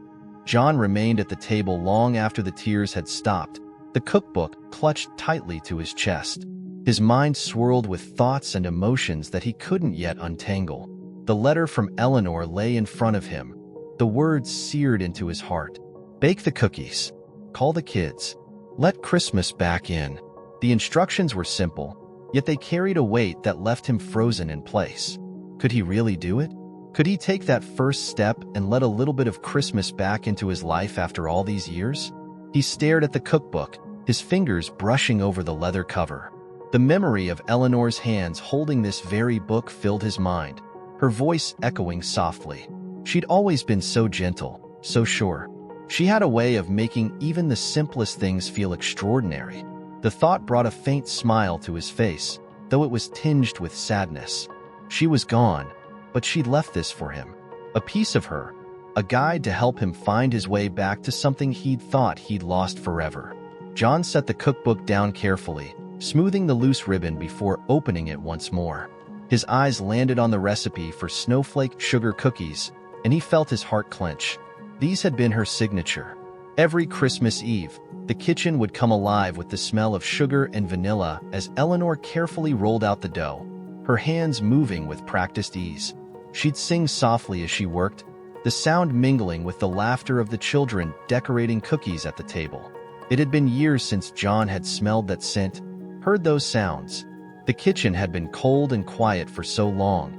John remained at the table long after the tears had stopped, the cookbook clutched tightly to his chest. His mind swirled with thoughts and emotions that he couldn't yet untangle. The letter from Eleanor lay in front of him, the words seared into his heart. Bake the cookies. Call the kids. Let Christmas back in. The instructions were simple, yet they carried a weight that left him frozen in place. Could he really do it? Could he take that first step and let a little bit of Christmas back into his life after all these years? He stared at the cookbook, his fingers brushing over the leather cover. The memory of Eleanor's hands holding this very book filled his mind, her voice echoing softly. She'd always been so gentle, so sure. She had a way of making even the simplest things feel extraordinary. The thought brought a faint smile to his face, though it was tinged with sadness. She was gone, but she'd left this for him. A piece of her, a guide to help him find his way back to something he'd thought he'd lost forever. John set the cookbook down carefully, smoothing the loose ribbon before opening it once more. His eyes landed on the recipe for snowflake sugar cookies, and he felt his heart clench. These had been her signature. Every Christmas Eve, the kitchen would come alive with the smell of sugar and vanilla as Eleanor carefully rolled out the dough, her hands moving with practiced ease. She'd sing softly as she worked, the sound mingling with the laughter of the children decorating cookies at the table. It had been years since John had smelled that scent, heard those sounds. The kitchen had been cold and quiet for so long,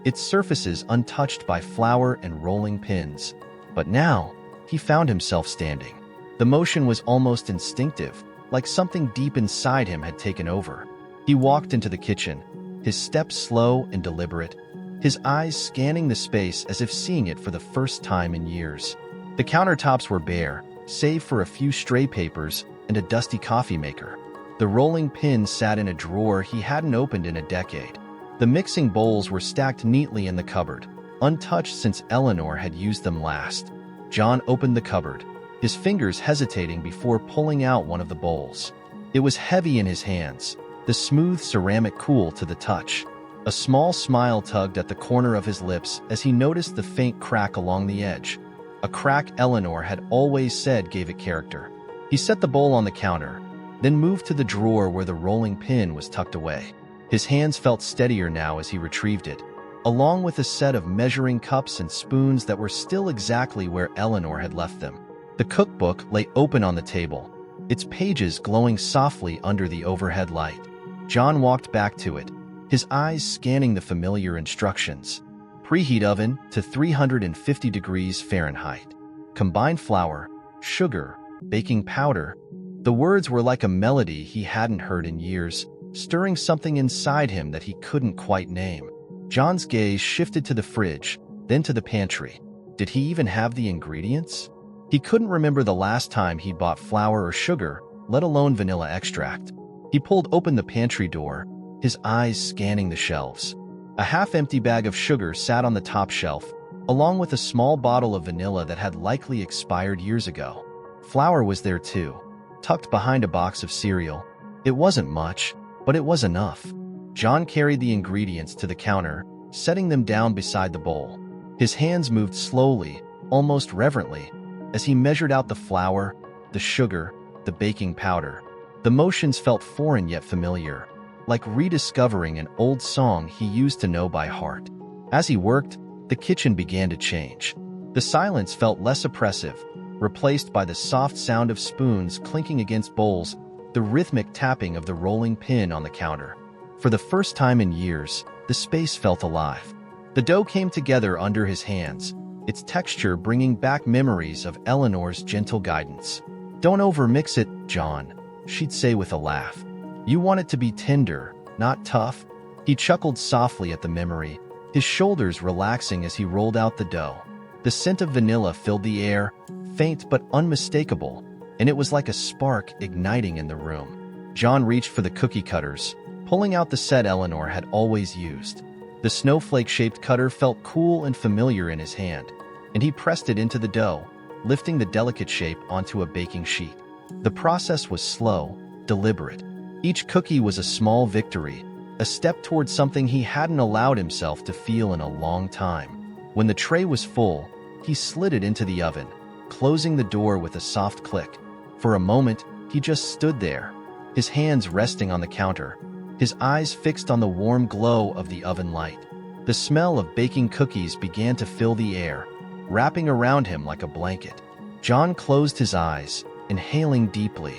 its surfaces untouched by flour and rolling pins. But now, he found himself standing. The motion was almost instinctive, like something deep inside him had taken over. He walked into the kitchen, his steps slow and deliberate, his eyes scanning the space as if seeing it for the first time in years. The countertops were bare, save for a few stray papers and a dusty coffee maker. The rolling pin sat in a drawer he hadn't opened in a decade. The mixing bowls were stacked neatly in the cupboard, untouched since Eleanor had used them last. John opened the cupboard, his fingers hesitating before pulling out one of the bowls. It was heavy in his hands, the smooth ceramic cool to the touch. A small smile tugged at the corner of his lips as he noticed the faint crack along the edge. A crack Eleanor had always said gave it character. He set the bowl on the counter, then moved to the drawer where the rolling pin was tucked away. His hands felt steadier now as he retrieved it, along with a set of measuring cups and spoons that were still exactly where Eleanor had left them. The cookbook lay open on the table, its pages glowing softly under the overhead light. John walked back to it, his eyes scanning the familiar instructions. Preheat oven to 350 degrees Fahrenheit. Combine flour, sugar, baking powder. The words were like a melody he hadn't heard in years, stirring something inside him that he couldn't quite name. John's gaze shifted to the fridge, then to the pantry. Did he even have the ingredients? He couldn't remember the last time he'd bought flour or sugar, let alone vanilla extract. He pulled open the pantry door, his eyes scanning the shelves. A half-empty bag of sugar sat on the top shelf, along with a small bottle of vanilla that had likely expired years ago. Flour was there too, tucked behind a box of cereal. It wasn't much, but it was enough. John carried the ingredients to the counter, setting them down beside the bowl. His hands moved slowly, almost reverently, as he measured out the flour, the sugar, the baking powder. The motions felt foreign yet familiar, like rediscovering an old song he used to know by heart. As he worked, the kitchen began to change. The silence felt less oppressive, replaced by the soft sound of spoons clinking against bowls, the rhythmic tapping of the rolling pin on the counter. For the first time in years, the space felt alive. The dough came together under his hands, its texture bringing back memories of Eleanor's gentle guidance. "Don't overmix it, John," she'd say with a laugh. "You want it to be tender, not tough." He chuckled softly at the memory, his shoulders relaxing as he rolled out the dough. The scent of vanilla filled the air, faint but unmistakable, and it was like a spark igniting in the room. John reached for the cookie cutters, pulling out the set Eleanor had always used. The snowflake-shaped cutter felt cool and familiar in his hand, and he pressed it into the dough, lifting the delicate shape onto a baking sheet. The process was slow, deliberate. Each cookie was a small victory, a step toward something he hadn't allowed himself to feel in a long time. When the tray was full, he slid it into the oven, closing the door with a soft click. For a moment, he just stood there, his hands resting on the counter, his eyes fixed on the warm glow of the oven light. The smell of baking cookies began to fill the air, wrapping around him like a blanket. John closed his eyes, inhaling deeply.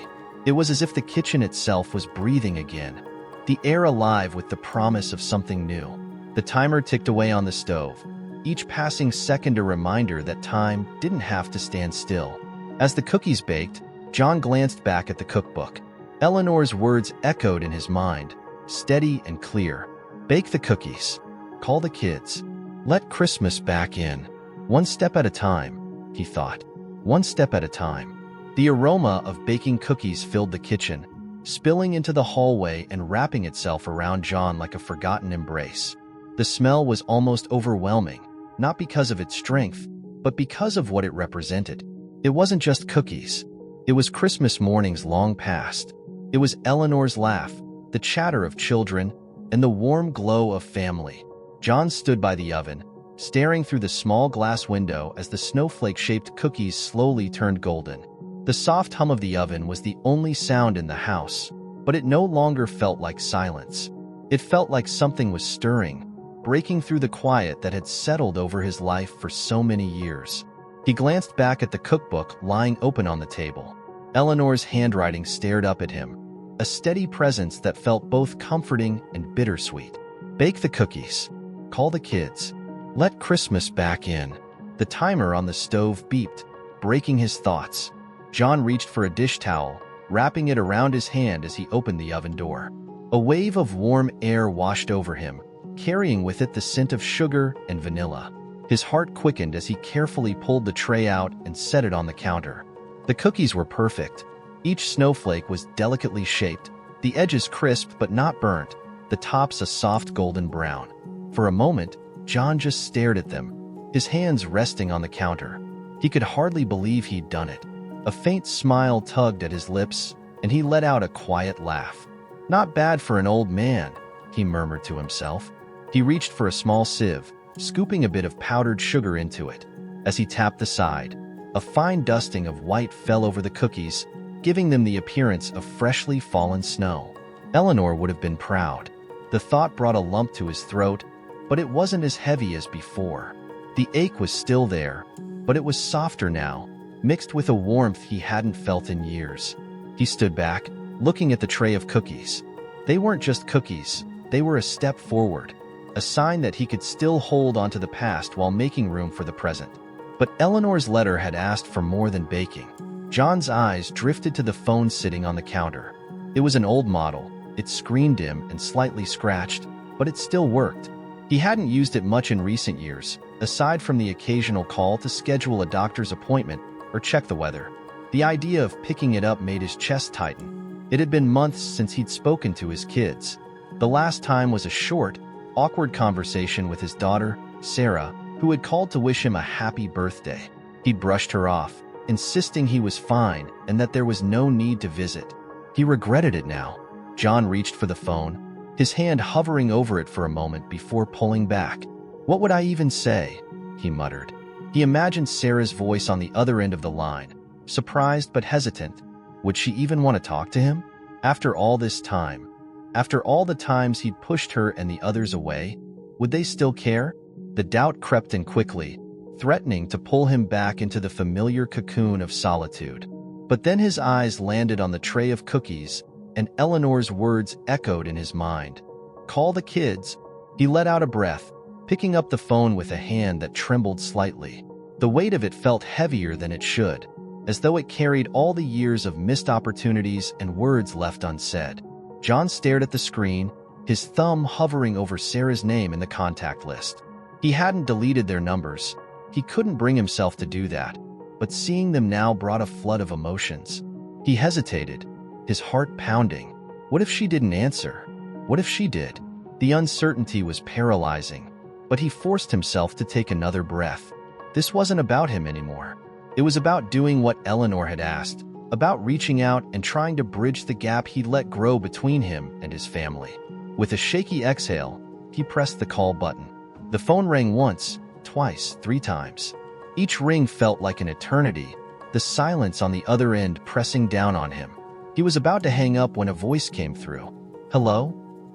It was as if the kitchen itself was breathing again, the air alive with the promise of something new. The timer ticked away on the stove, each passing second a reminder that time didn't have to stand still. As the cookies baked, John glanced back at the cookbook. Eleanor's words echoed in his mind, steady and clear. "Bake the cookies. Call the kids. Let Christmas back in. One step at a time," he thought. One step at a time. The aroma of baking cookies filled the kitchen, spilling into the hallway and wrapping itself around John like a forgotten embrace. The smell was almost overwhelming, not because of its strength, but because of what it represented. It wasn't just cookies. It was Christmas mornings long past. It was Eleanor's laugh, the chatter of children, and the warm glow of family. John stood by the oven, staring through the small glass window as the snowflake-shaped cookies slowly turned golden. The soft hum of the oven was the only sound in the house, but it no longer felt like silence. It felt like something was stirring, breaking through the quiet that had settled over his life for so many years. He glanced back at the cookbook lying open on the table. Eleanor's handwriting stared up at him, a steady presence that felt both comforting and bittersweet. "Bake the cookies. Call the kids. Let Christmas back in." The timer on the stove beeped, breaking his thoughts. John reached for a dish towel, wrapping it around his hand as he opened the oven door. A wave of warm air washed over him, carrying with it the scent of sugar and vanilla. His heart quickened as he carefully pulled the tray out and set it on the counter. The cookies were perfect. Each snowflake was delicately shaped, the edges crisp but not burnt, the tops a soft golden brown. For a moment, John just stared at them, his hands resting on the counter. He could hardly believe he'd done it. A faint smile tugged at his lips, and he let out a quiet laugh. "Not bad for an old man," he murmured to himself. He reached for a small sieve, scooping a bit of powdered sugar into it. As he tapped the side, a fine dusting of white fell over the cookies, giving them the appearance of freshly fallen snow. Eleanor would have been proud. The thought brought a lump to his throat, but it wasn't as heavy as before. The ache was still there, but it was softer now, mixed with a warmth he hadn't felt in years. He stood back, looking at the tray of cookies. They weren't just cookies, they were a step forward, a sign that he could still hold onto the past while making room for the present. But Eleanor's letter had asked for more than baking. John's eyes drifted to the phone sitting on the counter. It was an old model, its screen dim and slightly scratched, but it still worked. He hadn't used it much in recent years, aside from the occasional call to schedule a doctor's appointment or check the weather. The idea of picking it up made his chest tighten. It had been months since he'd spoken to his kids. The last time was a short, awkward conversation with his daughter, Sarah, who had called to wish him a happy birthday. He'd brushed her off, insisting he was fine and that there was no need to visit. He regretted it now. John reached for the phone, his hand hovering over it for a moment before pulling back. "What would I even say?" he muttered. He imagined Sarah's voice on the other end of the line, surprised but hesitant. Would she even want to talk to him? After all this time, after all the times he'd pushed her and the others away, would they still care? The doubt crept in quickly, threatening to pull him back into the familiar cocoon of solitude. But then his eyes landed on the tray of cookies, and Eleanor's words echoed in his mind. "Call the kids." He let out a breath, picking up the phone with a hand that trembled slightly. The weight of it felt heavier than it should, as though it carried all the years of missed opportunities and words left unsaid. John stared at the screen, his thumb hovering over Sarah's name in the contact list. He hadn't deleted their numbers. He couldn't bring himself to do that, but seeing them now brought a flood of emotions. He hesitated, his heart pounding. What if she didn't answer? What if she did? The uncertainty was paralyzing, but he forced himself to take another breath. This wasn't about him anymore. It was about doing what Eleanor had asked, about reaching out and trying to bridge the gap he'd let grow between him and his family. With a shaky exhale, he pressed the call button. The phone rang once, twice, 3 times. Each ring felt like an eternity, the silence on the other end pressing down on him. He was about to hang up when a voice came through. "Hello?"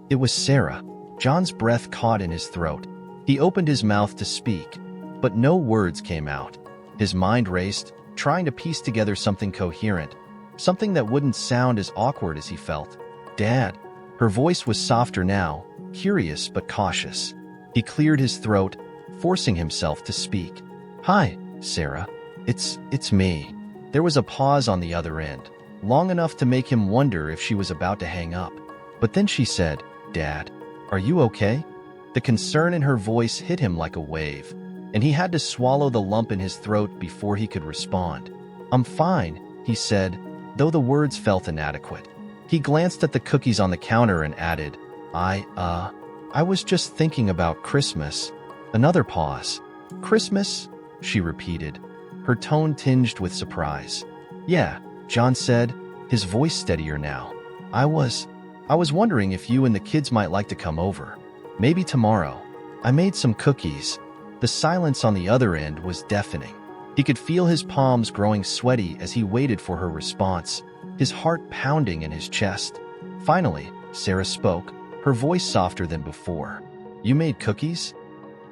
It was Sarah. John's breath caught in his throat. He opened his mouth to speak, but no words came out. His mind raced, trying to piece together something coherent, something that wouldn't sound as awkward as he felt. "Dad." Her voice was softer now, curious but cautious. He cleared his throat, forcing himself to speak. "Hi, Sarah. It's me." There was a pause on the other end, long enough to make him wonder if she was about to hang up. But then she said, "Dad, are you okay?" The concern in her voice hit him like a wave, and he had to swallow the lump in his throat before he could respond. "I'm fine," he said, though the words felt inadequate. He glanced at the cookies on the counter and added, I was just thinking about Christmas." Another pause. "Christmas?" she repeated, her tone tinged with surprise. "Yeah," John said, his voice steadier now. I was wondering if you and the kids might like to come over. Maybe tomorrow. I made some cookies." The silence on the other end was deafening. He could feel his palms growing sweaty as he waited for her response, his heart pounding in his chest. Finally, Sarah spoke, her voice softer than before. "You made cookies?"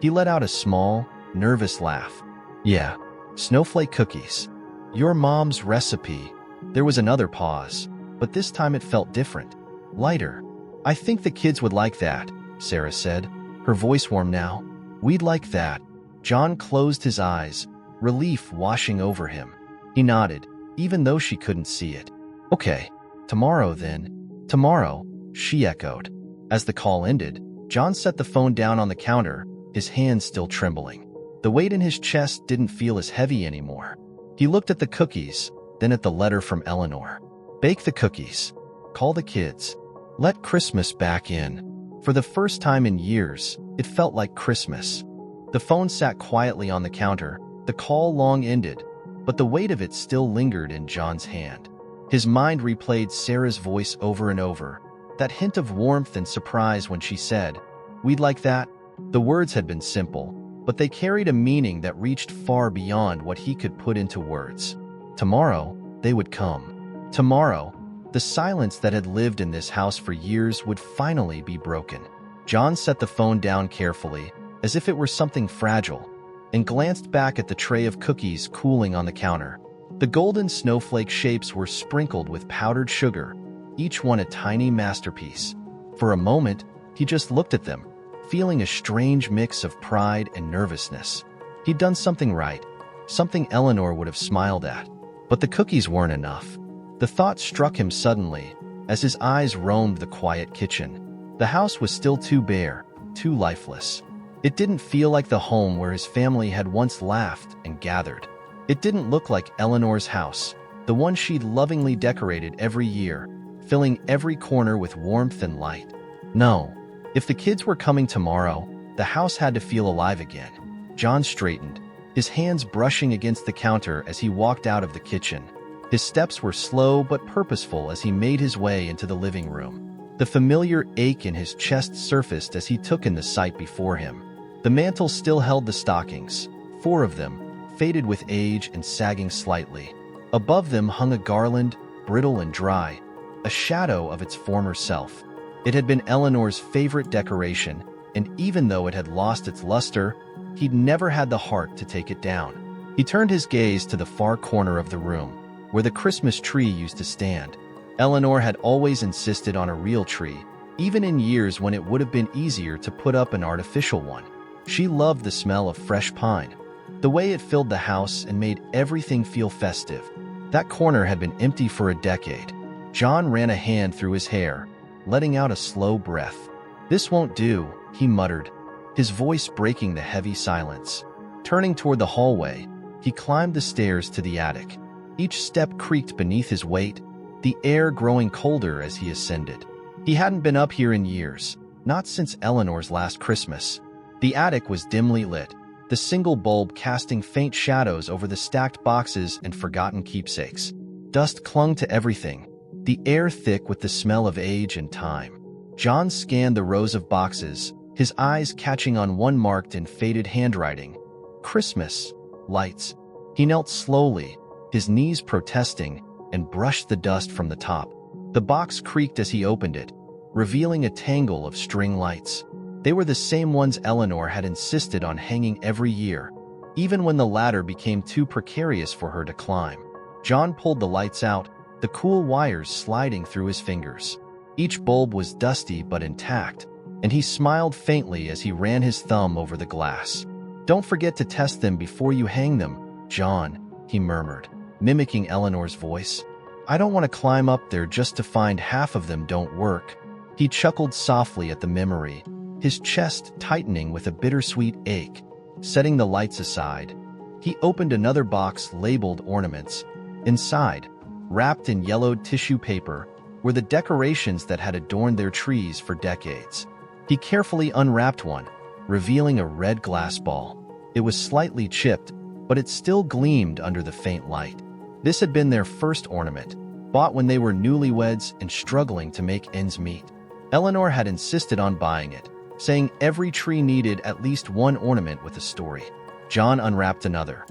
He let out a small, nervous laugh. "Yeah, snowflake cookies. Your mom's recipe." There was another pause, but this time it felt different, lighter. "I think the kids would like that," Sarah said, her voice warm now. "We'd like that." John closed his eyes, relief washing over him. He nodded, even though she couldn't see it. "Okay, tomorrow then." "Tomorrow," she echoed. As the call ended, John set the phone down on the counter, his hands still trembling. The weight in his chest didn't feel as heavy anymore. He looked at the cookies, then at the letter from Eleanor. Bake the cookies. Call the kids. Let Christmas back in. For the first time in years, it felt like Christmas. The phone sat quietly on the counter. The call long ended, but the weight of it still lingered in John's hand. His mind replayed Sarah's voice over and over, that hint of warmth and surprise when she said, "We'd like that." The words had been simple, but they carried a meaning that reached far beyond what he could put into words. Tomorrow, they would come. Tomorrow, the silence that had lived in this house for years would finally be broken. John set the phone down carefully, as if it were something fragile, and glanced back at the tray of cookies cooling on the counter. The golden snowflake shapes were sprinkled with powdered sugar, each one a tiny masterpiece. For a moment, he just looked at them, feeling a strange mix of pride and nervousness. He'd done something right, something Eleanor would have smiled at. But the cookies weren't enough. The thought struck him suddenly, as his eyes roamed the quiet kitchen. The house was still too bare, too lifeless. It didn't feel like the home where his family had once laughed and gathered. It didn't look like Eleanor's house, the one she'd lovingly decorated every year, filling every corner with warmth and light. No, if the kids were coming tomorrow, the house had to feel alive again. John straightened, his hands brushing against the counter as he walked out of the kitchen. His steps were slow but purposeful as he made his way into the living room. The familiar ache in his chest surfaced as he took in the sight before him. The mantel still held the stockings, 4 of them, faded with age and sagging slightly. Above them hung a garland, brittle and dry, a shadow of its former self. It had been Eleanor's favorite decoration, and even though it had lost its luster, he'd never had the heart to take it down. He turned his gaze to the far corner of the room, where the Christmas tree used to stand. Eleanor had always insisted on a real tree, even in years when it would have been easier to put up an artificial one. She loved the smell of fresh pine, the way it filled the house and made everything feel festive. That corner had been empty for a decade. John ran a hand through his hair, letting out a slow breath. "This won't do," he muttered, his voice breaking the heavy silence. Turning toward the hallway, he climbed the stairs to the attic. Each step creaked beneath his weight, the air growing colder as he ascended. He hadn't been up here in years, not since Eleanor's last Christmas. The attic was dimly lit, the single bulb casting faint shadows over the stacked boxes and forgotten keepsakes. Dust clung to everything, the air thick with the smell of age and time. John scanned the rows of boxes, his eyes catching on one marked in faded handwriting. Christmas lights. He knelt slowly, his knees protesting, and brushed the dust from the top. The box creaked as he opened it, revealing a tangle of string lights. They were the same ones Eleanor had insisted on hanging every year, even when the ladder became too precarious for her to climb. John pulled the lights out, the cool wires sliding through his fingers. Each bulb was dusty but intact, and he smiled faintly as he ran his thumb over the glass. "Don't forget to test them before you hang them, John," he murmured, mimicking Eleanor's voice. "I don't want to climb up there just to find half of them don't work." He chuckled softly at the memory, his chest tightening with a bittersweet ache. Setting the lights aside, he opened another box labeled ornaments. Inside, wrapped in yellowed tissue paper, were the decorations that had adorned their trees for decades. He carefully unwrapped one, revealing a red glass ball. It was slightly chipped, but it still gleamed under the faint light. This had been their first ornament, bought when they were newlyweds and struggling to make ends meet. Eleanor had insisted on buying it, saying every tree needed at least one ornament with a story. John unwrapped another,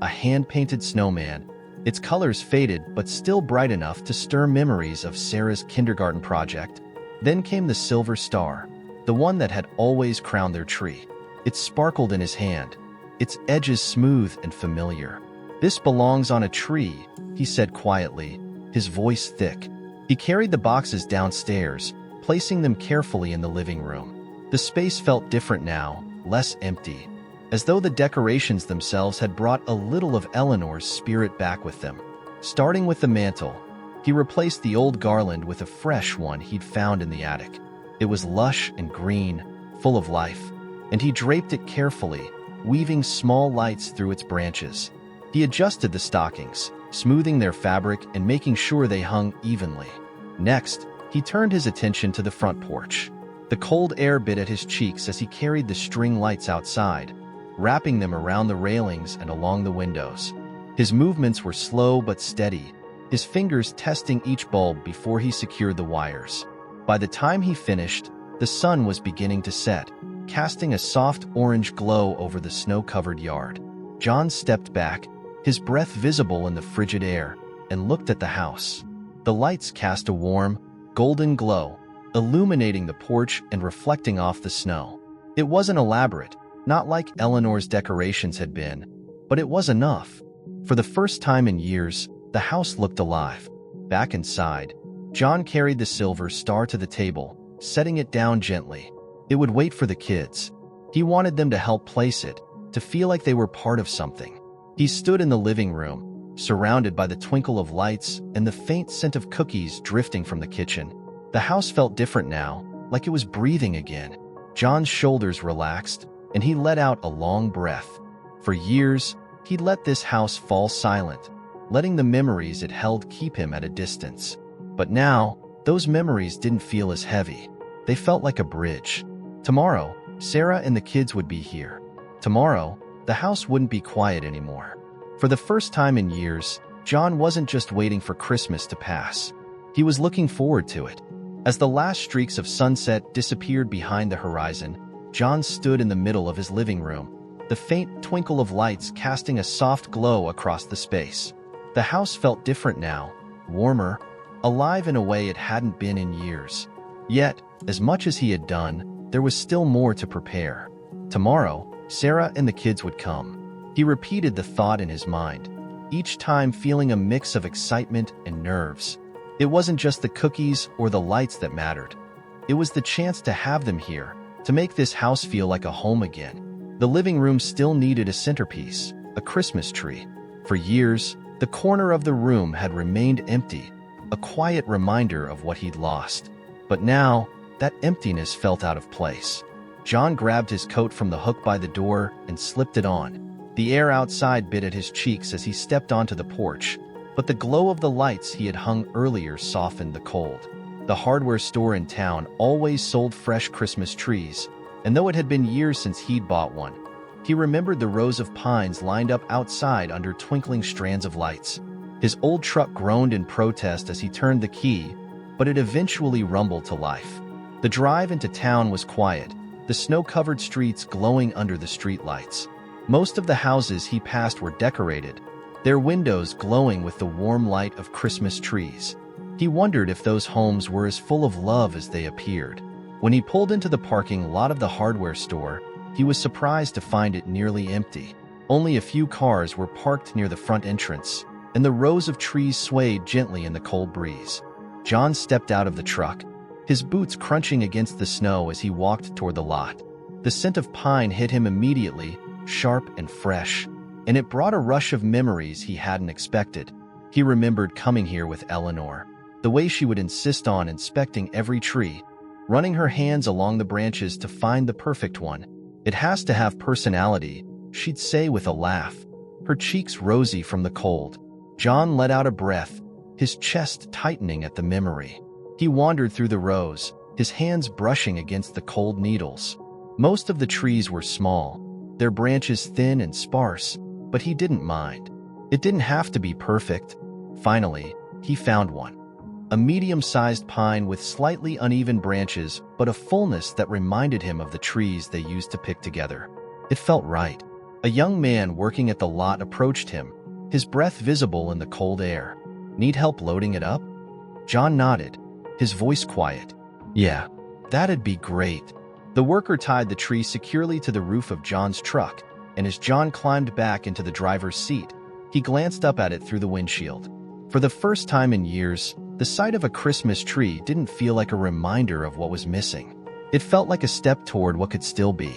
a hand-painted snowman, its colors faded but still bright enough to stir memories of Sarah's kindergarten project. Then came the silver star, the one that had always crowned their tree. It sparkled in his hand, its edges smooth and familiar. "This belongs on a tree," he said quietly, his voice thick. He carried the boxes downstairs, placing them carefully in the living room. The space felt different now, less empty, as though the decorations themselves had brought a little of Eleanor's spirit back with them. Starting with the mantel, He replaced the old garland with a fresh one he'd found in the attic. It was lush and green, full of life, and he draped it carefully, weaving small lights through its branches. He adjusted the stockings, smoothing their fabric and making sure they hung evenly. Next, he turned his attention to the front porch. The cold air bit at his cheeks as he carried the string lights outside, wrapping them around the railings and along the windows. His movements were slow but steady, his fingers testing each bulb before he secured the wires. By the time he finished, the sun was beginning to set, casting a soft orange glow over the snow-covered yard. John stepped back, his breath visible in the frigid air, and looked at the house. The lights cast a warm, golden glow, illuminating the porch and reflecting off the snow. It wasn't elaborate, not like Eleanor's decorations had been, but it was enough. For the first time in years, the house looked alive. Back inside, John carried the silver star to the table, setting it down gently. It would wait for the kids. He wanted them to help place it, to feel like they were part of something. He stood in the living room, surrounded by the twinkle of lights and the faint scent of cookies drifting from the kitchen. The house felt different now, like it was breathing again. John's shoulders relaxed, and he let out a long breath. For years, he'd let this house fall silent, letting the memories it held keep him at a distance. But now, those memories didn't feel as heavy. They felt like a bridge. Tomorrow, Sarah and the kids would be here. Tomorrow, the house wouldn't be quiet anymore. For the first time in years, John wasn't just waiting for Christmas to pass. He was looking forward to it. As the last streaks of sunset disappeared behind the horizon, John stood in the middle of his living room, the faint twinkle of lights casting a soft glow across the space. The house felt different now, warmer, alive in a way it hadn't been in years. Yet, as much as he had done, there was still more to prepare. Tomorrow, Sarah and the kids would come. He repeated the thought in his mind, each time feeling a mix of excitement and nerves. It wasn't just the cookies or the lights that mattered. It was the chance to have them here, to make this house feel like a home again. The living room still needed a centerpiece, a Christmas tree. For years, the corner of the room had remained empty, a quiet reminder of what he'd lost. But now, that emptiness felt out of place. John grabbed his coat from the hook by the door and slipped it on. The air outside bit at his cheeks as he stepped onto the porch, but the glow of the lights he had hung earlier softened the cold. The hardware store in town always sold fresh Christmas trees, and though it had been years since he'd bought one, he remembered the rows of pines lined up outside under twinkling strands of lights. His old truck groaned in protest as he turned the key, but it eventually rumbled to life. The drive into town was quiet, the snow-covered streets glowing under the streetlights. Most of the houses he passed were decorated, their windows glowing with the warm light of Christmas trees. He wondered if those homes were as full of love as they appeared. When he pulled into the parking lot of the hardware store, he was surprised to find it nearly empty. Only a few cars were parked near the front entrance, and the rows of trees swayed gently in the cold breeze. John stepped out of the truck, his boots crunching against the snow as he walked toward the lot. The scent of pine hit him immediately, sharp and fresh, and it brought a rush of memories he hadn't expected. He remembered coming here with Eleanor, the way she would insist on inspecting every tree, running her hands along the branches to find the perfect one. "It has to have personality," she'd say with a laugh, her cheeks rosy from the cold. John let out a breath, his chest tightening at the memory. He wandered through the rows, his hands brushing against the cold needles. Most of the trees were small, their branches thin and sparse, but he didn't mind. It didn't have to be perfect. Finally, he found one. A medium-sized pine with slightly uneven branches, but a fullness that reminded him of the trees they used to pick together. It felt right. A young man working at the lot approached him, his breath visible in the cold air. "Need help loading it up?" John nodded, his voice quiet. "Yeah, that'd be great." The worker tied the tree securely to the roof of John's truck, and as John climbed back into the driver's seat, he glanced up at it through the windshield. For the first time in years, the sight of a Christmas tree didn't feel like a reminder of what was missing. It felt like a step toward what could still be.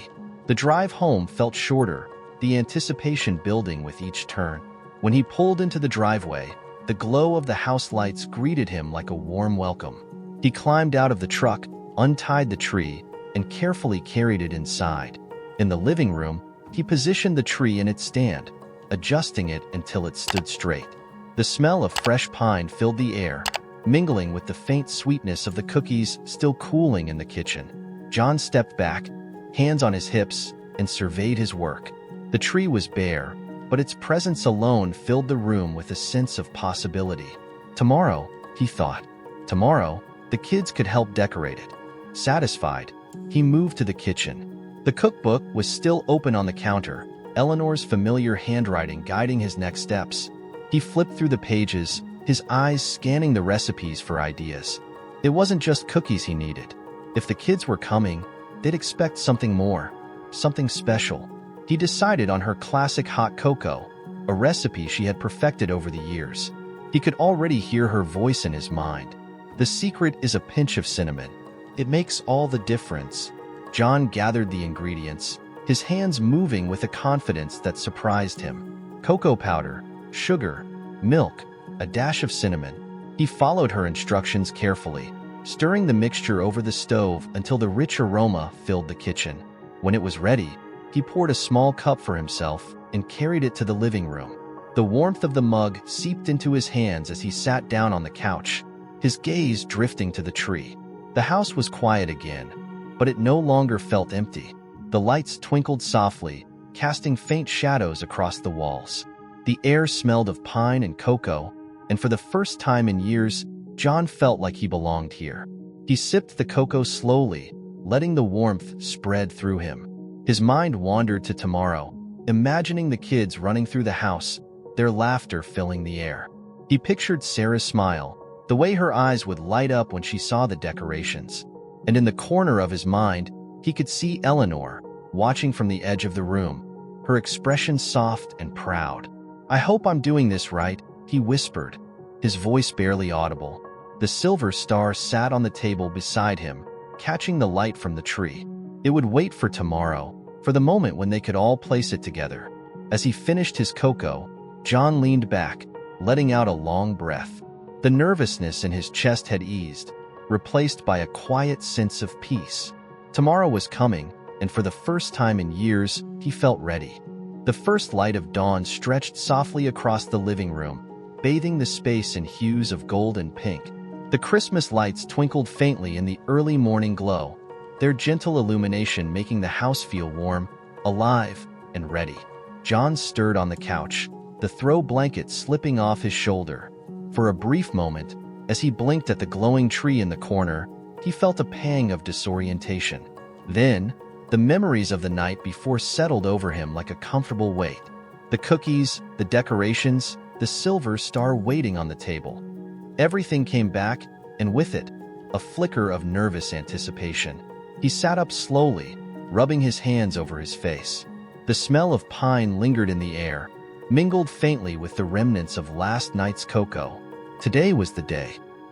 The drive home felt shorter, the anticipation building with each turn. When he pulled into the driveway, The glow of the house lights greeted him like a warm welcome. He climbed out of the truck, untied the tree, and carefully carried it inside. In the living room, he positioned the tree in its stand, adjusting it until it stood straight. The smell of fresh pine filled the air, mingling with the faint sweetness of the cookies still cooling in the kitchen. John stepped back, hands on his hips, and surveyed his work. The tree was bare, but its presence alone filled the room with a sense of possibility. Tomorrow, he thought, tomorrow, the kids could help decorate it. Satisfied, he moved to the kitchen. The cookbook was still open on the counter, Eleanor's familiar handwriting guiding his next steps. He flipped through the pages, his eyes scanning the recipes for ideas. It wasn't just cookies he needed. If the kids were coming, they'd expect something more, something special. He decided on her classic hot cocoa, a recipe she had perfected over the years. He could already hear her voice in his mind. The secret is a pinch of cinnamon. It makes all the difference. John gathered the ingredients, his hands moving with a confidence that surprised him. Cocoa powder, sugar, milk, a dash of cinnamon. He followed her instructions carefully, stirring the mixture over the stove until the rich aroma filled the kitchen. When it was ready, he poured a small cup for himself and carried it to the living room. The warmth of the mug seeped into his hands as he sat down on the couch, his gaze drifting to the tree. The house was quiet again, but it no longer felt empty. The lights twinkled softly, casting faint shadows across the walls. The air smelled of pine and cocoa, and for the first time in years, John felt like he belonged here. He sipped the cocoa slowly, letting the warmth spread through him. His mind wandered to tomorrow, imagining the kids running through the house, their laughter filling the air. He pictured Sarah's smile, the way her eyes would light up when she saw the decorations. And in the corner of his mind, he could see Eleanor, watching from the edge of the room, her expression soft and proud. "I hope I'm doing this right," he whispered, his voice barely audible. The silver star sat on the table beside him, catching the light from the tree. It would wait for tomorrow, for the moment when they could all place it together. As he finished his cocoa, John leaned back, letting out a long breath. The nervousness in his chest had eased, replaced by a quiet sense of peace. Tomorrow was coming, and for the first time in years, he felt ready. The first light of dawn stretched softly across the living room, bathing the space in hues of gold and pink. The Christmas lights twinkled faintly in the early morning glow, their gentle illumination making the house feel warm, alive, and ready. John stirred on the couch, the throw blanket slipping off his shoulder. For a brief moment, as he blinked at the glowing tree in the corner, he felt a pang of disorientation. Then, the memories of the night before settled over him like a comfortable weight. The cookies, the decorations, the silver star waiting on the table. Everything came back, and with it, a flicker of nervous anticipation. He sat up slowly, rubbing his hands over his face. The smell of pine lingered in the air, mingled faintly with the remnants of last night's cocoa. Today was the day.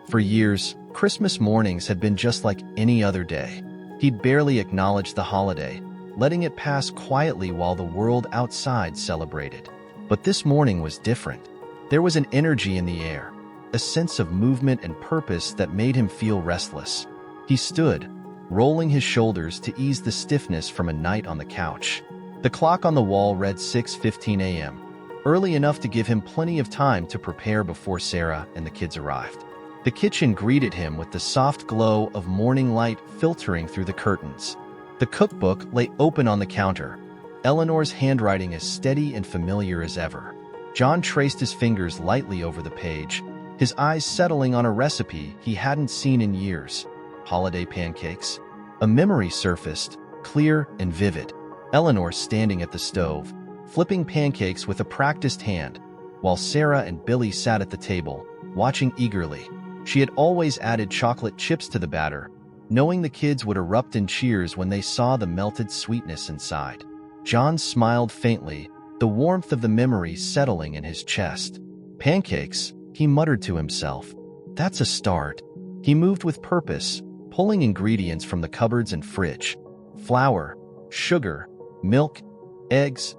For years, Christmas mornings had been just like any other day. He'd barely acknowledged the holiday, letting it pass quietly while the world outside celebrated. But this morning was different. There was an energy in the air, a sense of movement and purpose that made him feel restless. He stood, rolling his shoulders to ease the stiffness from a night on the couch. The clock on the wall read 6:15 a.m., early enough to give him plenty of time to prepare before Sarah and the kids arrived. The kitchen greeted him with the soft glow of morning light filtering through the curtains. The cookbook lay open on the counter, Eleanor's handwriting as steady and familiar as ever. John traced his fingers lightly over the page, his eyes settling on a recipe he hadn't seen in years. Holiday pancakes. A memory surfaced, clear and vivid. Eleanor standing at the stove, flipping pancakes with a practiced hand, while Sarah and Billy sat at the table, watching eagerly. She had always added chocolate chips to the batter, knowing the kids would erupt in cheers when they saw the melted sweetness inside. John smiled faintly, the warmth of the memory settling in his chest. Pancakes, he muttered to himself. That's a start. He moved with purpose, pulling ingredients from the cupboards and fridge. Flour, sugar, milk, eggs.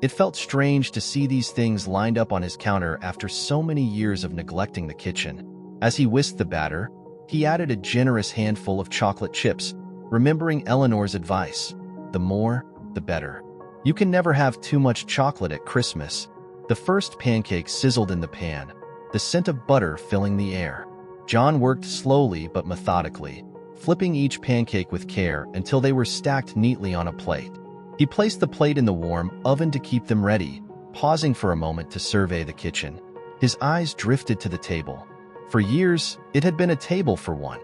It felt strange to see these things lined up on his counter after so many years of neglecting the kitchen. As he whisked the batter, he added a generous handful of chocolate chips, remembering Eleanor's advice: the more, the better. You can never have too much chocolate at Christmas. The first pancake sizzled in the pan, the scent of butter filling the air. John worked slowly but methodically, flipping each pancake with care until they were stacked neatly on a plate. He placed the plate in the warm oven to keep them ready, pausing for a moment to survey the kitchen. His eyes drifted to the table. For years, it had been a table for one,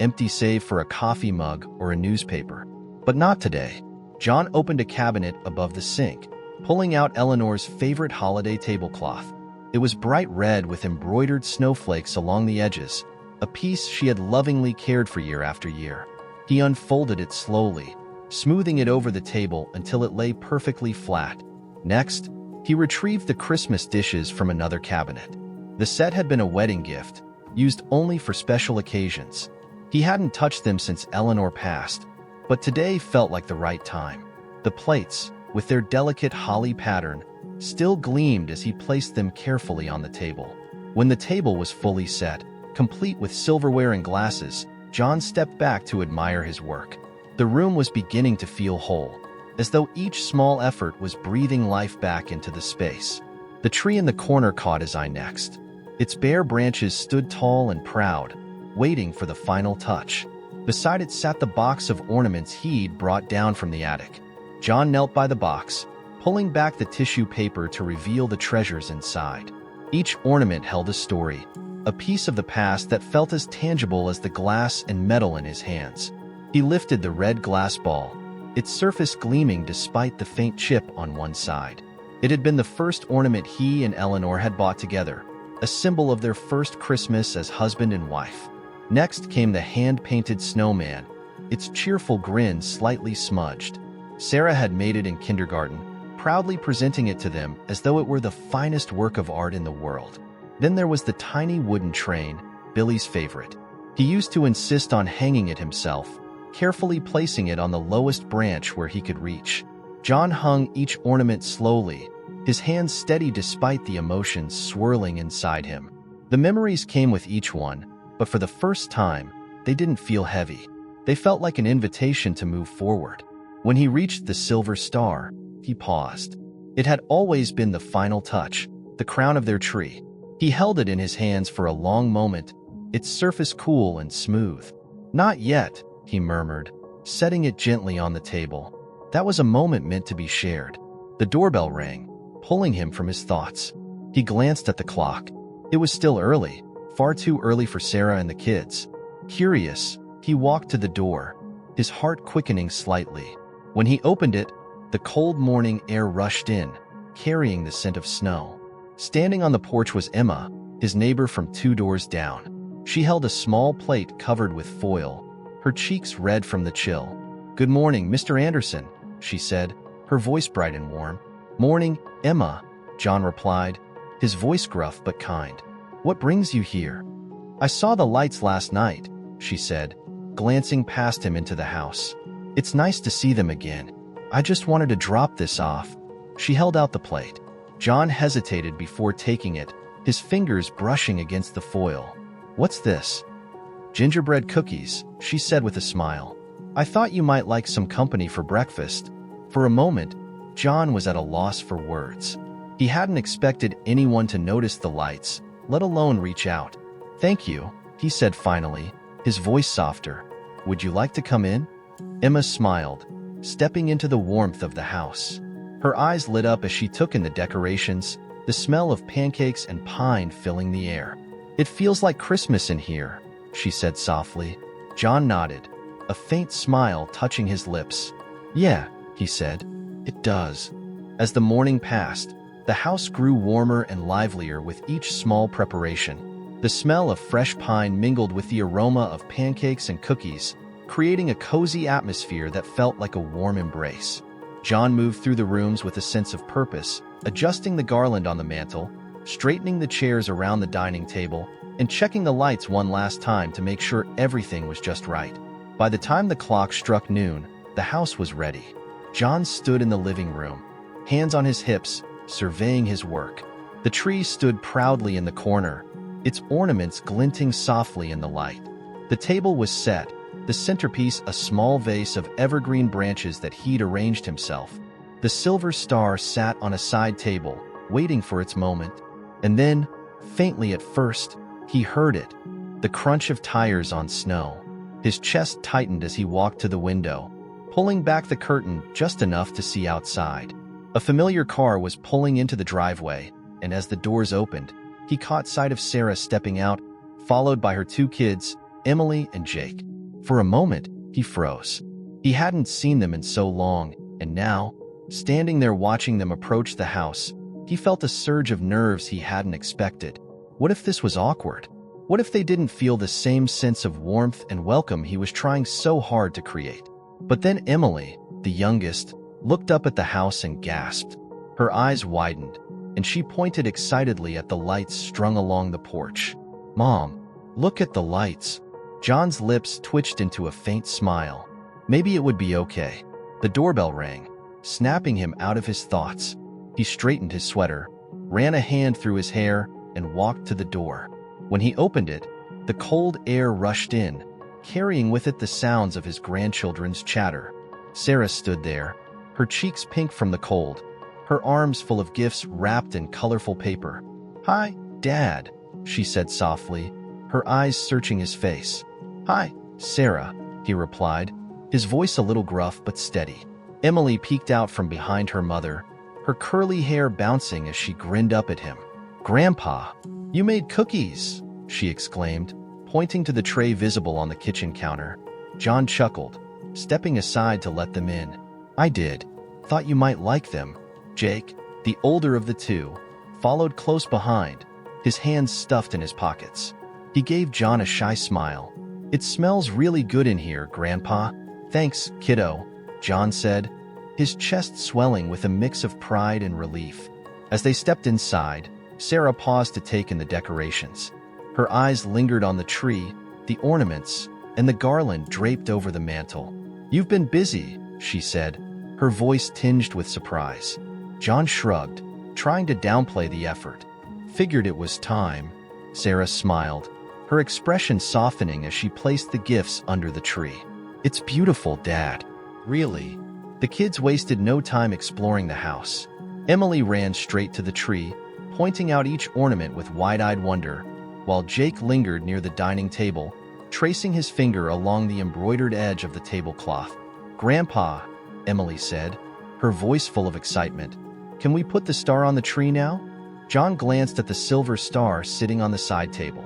empty save for a coffee mug or a newspaper. But not today. John opened a cabinet above the sink, pulling out Eleanor's favorite holiday tablecloth. It was bright red with embroidered snowflakes along the edges, a piece she had lovingly cared for year after year. He unfolded it slowly, smoothing it over the table until it lay perfectly flat. Next, he retrieved the Christmas dishes from another cabinet. The set had been a wedding gift, used only for special occasions. He hadn't touched them since Eleanor passed, but today felt like the right time. The plates, with their delicate holly pattern, still gleamed as he placed them carefully on the table. When the table was fully set, complete with silverware and glasses, John stepped back to admire his work. The room was beginning to feel whole, as though each small effort was breathing life back into the space. The tree in the corner caught his eye next. Its bare branches stood tall and proud, waiting for the final touch. Beside it sat the box of ornaments he'd brought down from the attic. John knelt by the box, pulling back the tissue paper to reveal the treasures inside. Each ornament held a story, a piece of the past that felt as tangible as the glass and metal in his hands. He lifted the red glass ball, its surface gleaming despite the faint chip on one side. It had been the first ornament he and Eleanor had bought together, a symbol of their first Christmas as husband and wife. Next came the hand-painted snowman, its cheerful grin slightly smudged. Sarah had made it in kindergarten, proudly presenting it to them as though it were the finest work of art in the world. Then there was the tiny wooden train, Billy's favorite. He used to insist on hanging it himself, carefully placing it on the lowest branch where he could reach. John hung each ornament slowly, his hands steady despite the emotions swirling inside him. The memories came with each one, but for the first time, they didn't feel heavy. They felt like an invitation to move forward. When he reached the silver star, he paused. It had always been the final touch, the crown of their tree. He held it in his hands for a long moment, its surface cool and smooth. "Not yet," he murmured, setting it gently on the table. That was a moment meant to be shared. The doorbell rang, pulling him from his thoughts. He glanced at the clock. It was still early, far too early for Sarah and the kids. Curious, he walked to the door, his heart quickening slightly. When he opened it, the cold morning air rushed in, carrying the scent of snow. Standing on the porch was Emma, his neighbor from 2 doors down. She held a small plate covered with foil, her cheeks red from the chill. "Good morning, Mr. Anderson," she said, her voice bright and warm. "Morning, Emma," John replied, his voice gruff but kind. "What brings you here?" "I saw the lights last night," she said, glancing past him into the house. "It's nice to see them again. I just wanted to drop this off." She held out the plate. John hesitated before taking it, his fingers brushing against the foil. "What's this?" "Gingerbread cookies," she said with a smile. "I thought you might like some company for breakfast." For a moment, John was at a loss for words. He hadn't expected anyone to notice the lights, let alone reach out. "Thank you," he said finally, his voice softer. "Would you like to come in?" Emma smiled, stepping into the warmth of the house. Her eyes lit up as she took in the decorations, the smell of pancakes and pine filling the air. "It feels like Christmas in here," she said softly. John nodded, a faint smile touching his lips. "Yeah," he said, "it does." As the morning passed, the house grew warmer and livelier with each small preparation. The smell of fresh pine mingled with the aroma of pancakes and cookies, creating a cozy atmosphere that felt like a warm embrace. John moved through the rooms with a sense of purpose, adjusting the garland on the mantel, straightening the chairs around the dining table, and checking the lights one last time to make sure everything was just right. By the time the clock struck noon, the house was ready. John stood in the living room, hands on his hips, surveying his work. The tree stood proudly in the corner, its ornaments glinting softly in the light. The table was set, the centerpiece a small vase of evergreen branches that he'd arranged himself. The silver star sat on a side table, waiting for its moment. And then, faintly at first, he heard it, the crunch of tires on snow. His chest tightened as he walked to the window, pulling back the curtain just enough to see outside. A familiar car was pulling into the driveway, and as the doors opened, he caught sight of Sarah stepping out, followed by her two kids, Emily and Jake. For a moment, he froze. He hadn't seen them in so long, and now, standing there watching them approach the house, he felt a surge of nerves he hadn't expected. What if this was awkward? What if they didn't feel the same sense of warmth and welcome he was trying so hard to create? But then Emily, the youngest, looked up at the house and gasped. Her eyes widened, and she pointed excitedly at the lights strung along the porch. "Mom, look at the lights." John's lips twitched into a faint smile. Maybe it would be okay. The doorbell rang, snapping him out of his thoughts. He straightened his sweater, ran a hand through his hair, and walked to the door. When he opened it, the cold air rushed in, carrying with it the sounds of his grandchildren's chatter. Sarah stood there, her cheeks pink from the cold, her arms full of gifts wrapped in colorful paper. "Hi, Dad," she said softly, her eyes searching his face. "Hi, Sarah," he replied, his voice a little gruff but steady. Emily peeked out from behind her mother, her curly hair bouncing as she grinned up at him. "Grandpa, you made cookies," she exclaimed, pointing to the tray visible on the kitchen counter. John chuckled, stepping aside to let them in. "I did. Thought you might like them." Jake, the older of the two, followed close behind, his hands stuffed in his pockets. He gave John a shy smile. "It smells really good in here, Grandpa." "Thanks, kiddo," John said, his chest swelling with a mix of pride and relief. As they stepped inside, Sarah paused to take in the decorations. Her eyes lingered on the tree, the ornaments, and the garland draped over the mantel. "You've been busy," she said, her voice tinged with surprise. John shrugged, trying to downplay the effort. "Figured it was time." Sarah smiled, her expression softening as she placed the gifts under the tree. "It's beautiful, Dad." "Really?" The kids wasted no time exploring the house. Emily ran straight to the tree, pointing out each ornament with wide-eyed wonder, while Jake lingered near the dining table, tracing his finger along the embroidered edge of the tablecloth. "Grandpa," Emily said, her voice full of excitement, "can we put the star on the tree now?" John glanced at the silver star sitting on the side table.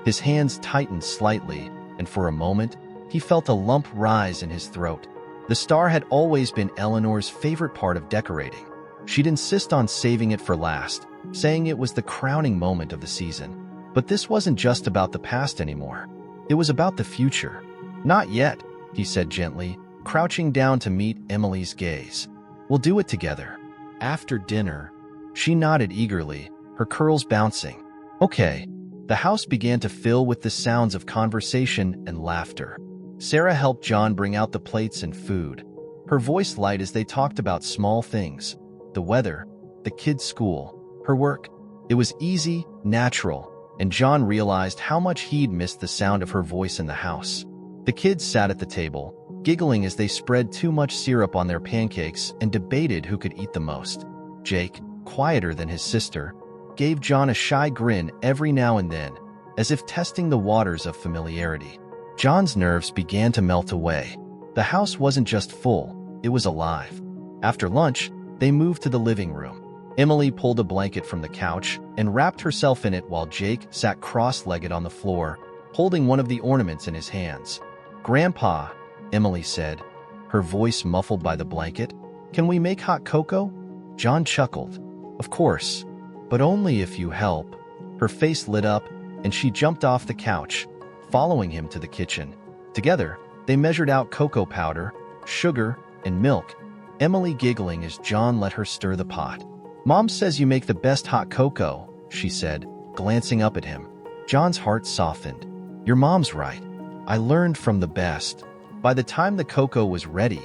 His hands tightened slightly, and for a moment, he felt a lump rise in his throat. The star had always been Eleanor's favorite part of decorating. She'd insist on saving it for last, saying it was the crowning moment of the season. But this wasn't just about the past anymore. It was about the future. "Not yet," he said gently, crouching down to meet Emily's gaze. "We'll do it together. After dinner." She nodded eagerly, her curls bouncing. "Okay." The house began to fill with the sounds of conversation and laughter. Sarah helped John bring out the plates and food, her voice light as they talked about small things: the weather, the kids' school, her work. It was easy, natural, and John realized how much he'd missed the sound of her voice in the house. The kids sat at the table, giggling as they spread too much syrup on their pancakes and debated who could eat the most. Jake, quieter than his sister, gave John a shy grin every now and then, as if testing the waters of familiarity. John's nerves began to melt away. The house wasn't just full, it was alive. After lunch, they moved to the living room. Emily pulled a blanket from the couch and wrapped herself in it while Jake sat cross-legged on the floor, holding one of the ornaments in his hands. "Grandpa," Emily said, her voice muffled by the blanket, "can we make hot cocoa?" John chuckled. "Of course, but only if you help." Her face lit up, and she jumped off the couch, following him to the kitchen. Together, they measured out cocoa powder, sugar, and milk, Emily giggling as John let her stir the pot. "Mom says you make the best hot cocoa," she said, glancing up at him. John's heart softened. "Your mom's right. I learned from the best." By the time the cocoa was ready,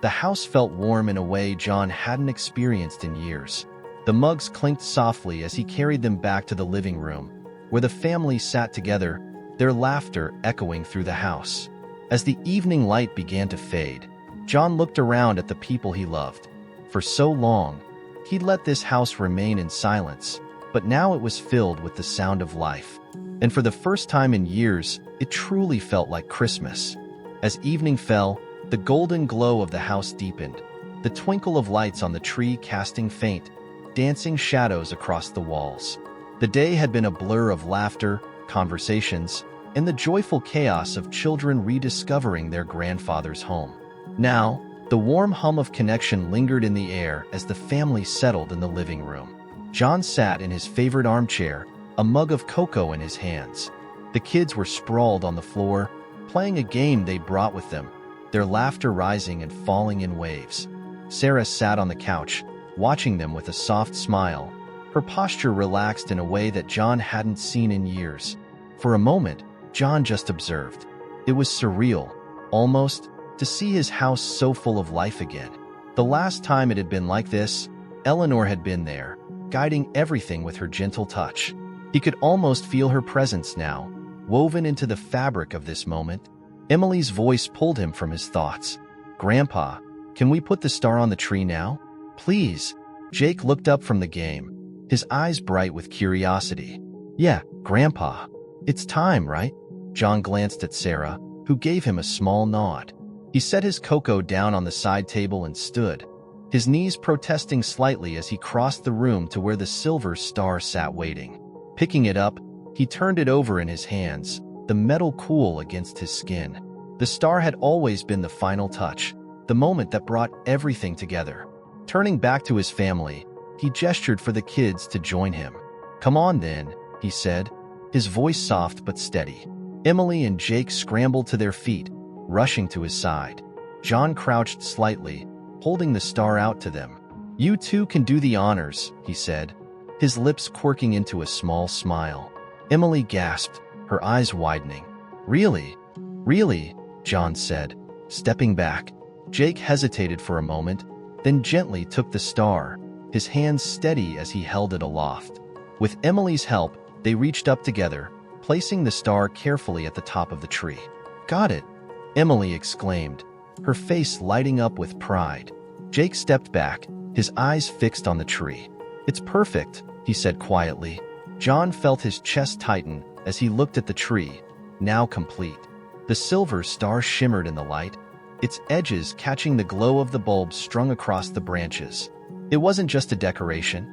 The house felt warm in a way John hadn't experienced in years. The mugs clinked softly as he carried them back to the living room, where the family sat together, their laughter echoing through the house. As the evening light began to fade, John looked around at the people he loved. For so long, he'd let this house remain in silence, but now it was filled with the sound of life. And for the first time in years, it truly felt like Christmas. As evening fell, the golden glow of the house deepened, the twinkle of lights on the tree casting faint, dancing shadows across the walls. The day had been a blur of laughter, conversations, and the joyful chaos of children rediscovering their grandfather's home. Now, the warm hum of connection lingered in the air as the family settled in the living room. John sat in his favorite armchair, a mug of cocoa in his hands. The kids were sprawled on the floor, playing a game they brought with them, their laughter rising and falling in waves. Sarah sat on the couch, watching them with a soft smile, her posture relaxed in a way that John hadn't seen in years. For a moment, John just observed. It was surreal, almost, to see his house so full of life again. The last time it had been like this, Eleanor had been there, guiding everything with her gentle touch. He could almost feel her presence now, woven into the fabric of this moment. Emily's voice pulled him from his thoughts. "Grandpa, can we put the star on the tree now? Please." Jake looked up from the game, his eyes bright with curiosity. "Yeah, Grandpa. It's time, right?" John glanced at Sarah, who gave him a small nod. He set his cocoa down on the side table and stood, his knees protesting slightly as he crossed the room to where the silver star sat waiting. Picking it up, he turned it over in his hands, the metal cool against his skin. The star had always been the final touch, the moment that brought everything together. Turning back to his family, he gestured for the kids to join him. "Come on then," he said, his voice soft but steady. Emily and Jake scrambled to their feet, rushing to his side. John crouched slightly, holding the star out to them. "You two can do the honors," he said, his lips quirking into a small smile. Emily gasped, her eyes widening. "Really? Really?" John said, stepping back. Jake hesitated for a moment, then gently took the star, his hands steady as he held it aloft. With Emily's help, they reached up together, placing the star carefully at the top of the tree. "Got it," Emily exclaimed, her face lighting up with pride. Jake stepped back, his eyes fixed on the tree. "It's perfect," he said quietly. John felt his chest tighten as he looked at the tree, now complete. The silver star shimmered in the light, its edges catching the glow of the bulbs strung across the branches. It wasn't just a decoration.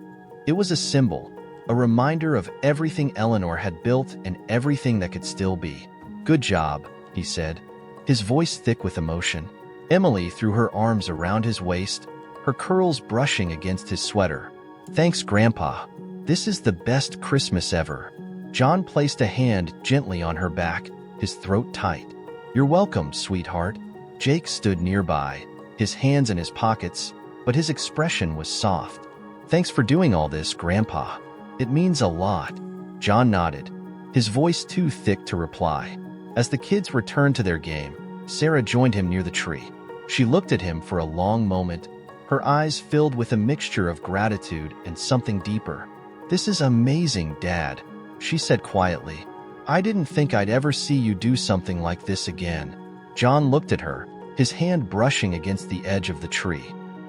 It was a symbol, a reminder of everything Eleanor had built and everything that could still be. "Good job," he said, his voice thick with emotion. Emily threw her arms around his waist, her curls brushing against his sweater. "Thanks, Grandpa. This is the best Christmas ever." John placed a hand gently on her back, his throat tight. "You're welcome, sweetheart." Jake stood nearby, his hands in his pockets, but his expression was soft. "Thanks for doing all this, Grandpa. It means a lot." John nodded, his voice too thick to reply. As the kids returned to their game, Sarah joined him near the tree. She looked at him for a long moment, her eyes filled with a mixture of gratitude and something deeper. "This is amazing, Dad," she said quietly. "I didn't think I'd ever see you do something like this again." John looked at her, his hand brushing against the edge of the tree.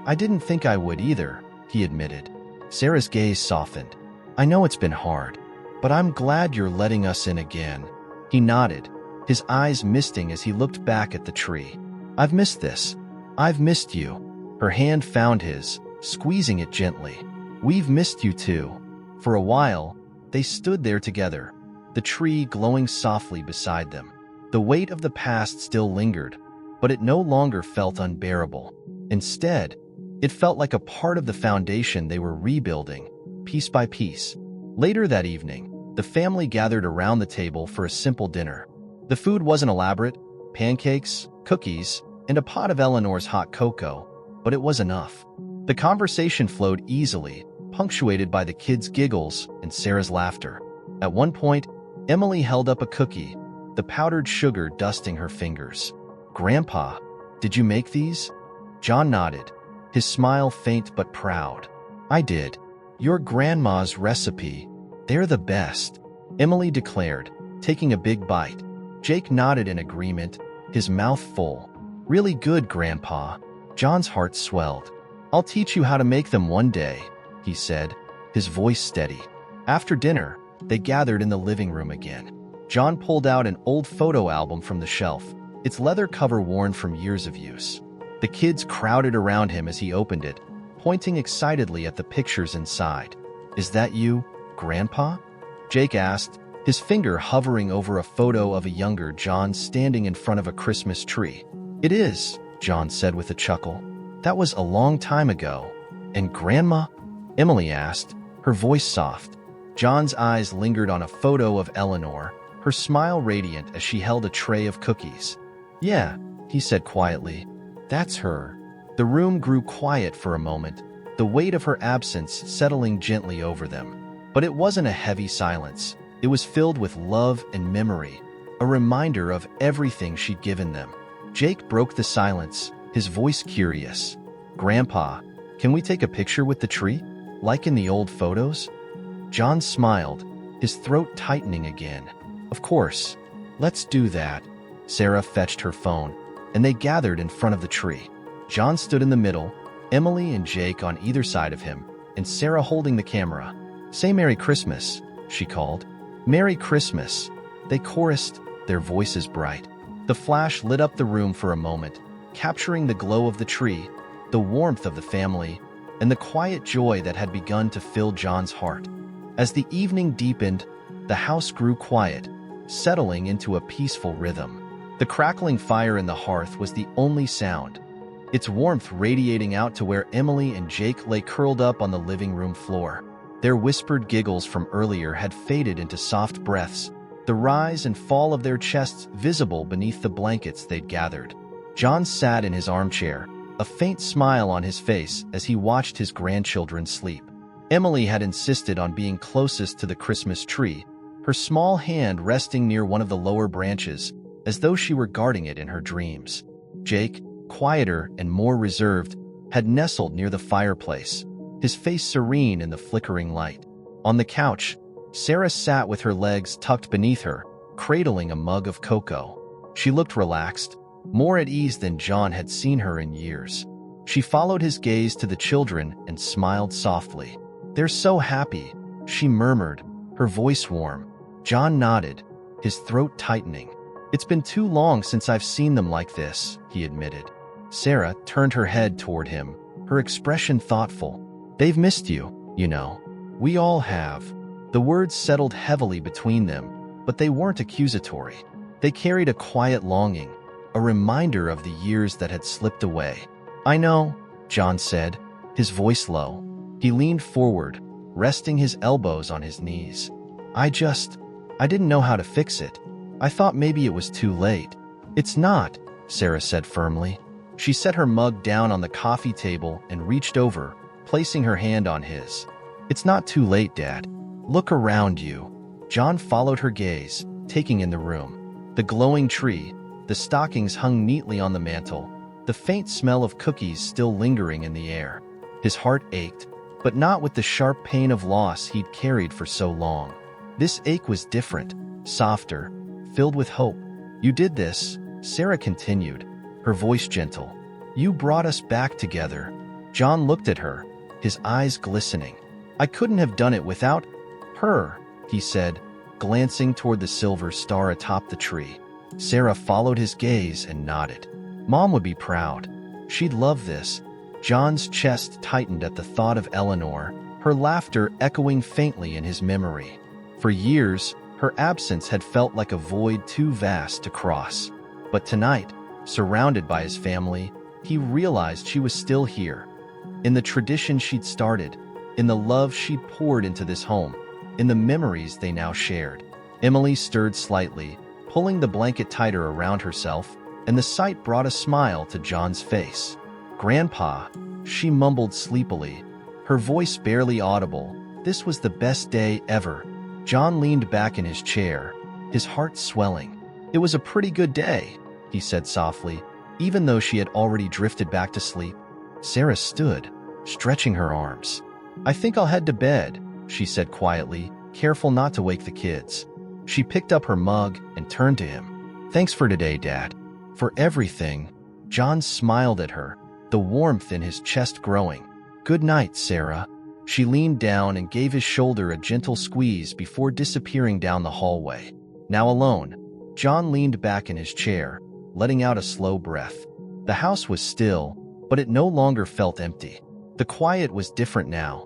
"I didn't think I would either," he admitted. Sarah's gaze softened. "I know it's been hard, but I'm glad you're letting us in again." He nodded, his eyes misting as he looked back at the tree. "I've missed this. I've missed you." Her hand found his, squeezing it gently. "We've missed you too." For a while, they stood there together, the tree glowing softly beside them. The weight of the past still lingered, but it no longer felt unbearable. Instead, it felt like a part of the foundation they were rebuilding, piece by piece. Later that evening, the family gathered around the table for a simple dinner. The food wasn't elaborate: pancakes, cookies, and a pot of Eleanor's hot cocoa, but it was enough. The conversation flowed easily, punctuated by the kids' giggles and Sarah's laughter. At one point, Emily held up a cookie, the powdered sugar dusting her fingers. "Grandpa, did you make these?" John nodded, his smile faint but proud. I did. Your grandma's recipe. They're the best, Emily declared, taking a big bite. Jake nodded in agreement, his mouth full. Really good, Grandpa. John's heart swelled. I'll teach you how to make them one day, he said, his voice steady. After dinner, they gathered in the living room again. John pulled out an old photo album from the shelf, its leather cover worn from years of use. The kids crowded around him as he opened it, pointing excitedly at the pictures inside. Is that you, Grandpa? Jake asked, his finger hovering over a photo of a younger John standing in front of a Christmas tree. It is, John said with a chuckle. That was a long time ago. And Grandma? Emily asked, her voice soft. John's eyes lingered on a photo of Eleanor, her smile radiant as she held a tray of cookies. Yeah, he said quietly. That's her. The room grew quiet for a moment, the weight of her absence settling gently over them. But it wasn't a heavy silence. It was filled with love and memory, a reminder of everything she'd given them. Jake broke the silence, his voice curious. Grandpa, can we take a picture with the tree, like in the old photos? John smiled, his throat tightening again. Of course. Let's do that. Sarah fetched her phone, and they gathered in front of the tree. John stood in the middle, Emily and Jake on either side of him, and Sarah holding the camera. Say Merry Christmas, she called. Merry Christmas. They chorused, their voices bright. The flash lit up the room for a moment, capturing the glow of the tree, the warmth of the family, and the quiet joy that had begun to fill John's heart. As the evening deepened, the house grew quiet, settling into a peaceful rhythm. The crackling fire in the hearth was the only sound, its warmth radiating out to where Emily and Jake lay curled up on the living room floor. Their whispered giggles from earlier had faded into soft breaths, the rise and fall of their chests visible beneath the blankets they'd gathered. John sat in his armchair, a faint smile on his face as he watched his grandchildren sleep. Emily had insisted on being closest to the Christmas tree, her small hand resting near one of the lower branches, as though she were guarding it in her dreams. Jake, quieter and more reserved, had nestled near the fireplace, his face serene in the flickering light. On the couch, Sarah sat with her legs tucked beneath her, cradling a mug of cocoa. She looked relaxed, more at ease than John had seen her in years. She followed his gaze to the children and smiled softly. They're so happy, she murmured, her voice warm. John nodded, his throat tightening. It's been too long since I've seen them like this, he admitted. Sarah turned her head toward him, her expression thoughtful. They've missed you, you know. We all have. The words settled heavily between them, but they weren't accusatory. They carried a quiet longing, a reminder of the years that had slipped away. I know, John said, his voice low. He leaned forward, resting his elbows on his knees. I didn't know how to fix it. I thought maybe it was too late. It's not, Sarah said firmly. She set her mug down on the coffee table and reached over, placing her hand on his. It's not too late, Dad. Look around you. John followed her gaze, taking in the room. The glowing tree, the stockings hung neatly on the mantel, the faint smell of cookies still lingering in the air. His heart ached, but not with the sharp pain of loss he'd carried for so long. This ache was different, softer, filled with hope. You did this, Sarah continued, her voice gentle. You brought us back together. John looked at her, his eyes glistening. I couldn't have done it without her, he said, glancing toward the silver star atop the tree. Sarah followed his gaze and nodded. Mom would be proud. She'd love this. John's chest tightened at the thought of Eleanor, her laughter echoing faintly in his memory. For years, her absence had felt like a void too vast to cross. But tonight, surrounded by his family, he realized she was still here. In the tradition she'd started, in the love she'd poured into this home, in the memories they now shared. Emily stirred slightly, pulling the blanket tighter around herself, and the sight brought a smile to John's face. Grandpa, she mumbled sleepily, her voice barely audible. This was the best day ever. John leaned back in his chair, his heart swelling. It was a pretty good day, he said softly, even though she had already drifted back to sleep. Sarah stood, stretching her arms. "I think I'll head to bed," she said quietly, careful not to wake the kids. She picked up her mug and turned to him. "Thanks for today, Dad." "For everything." John smiled at her, the warmth in his chest growing. "Good night, Sarah." She leaned down and gave his shoulder a gentle squeeze before disappearing down the hallway. Now alone, John leaned back in his chair, letting out a slow breath. The house was still, but it no longer felt empty. The quiet was different now.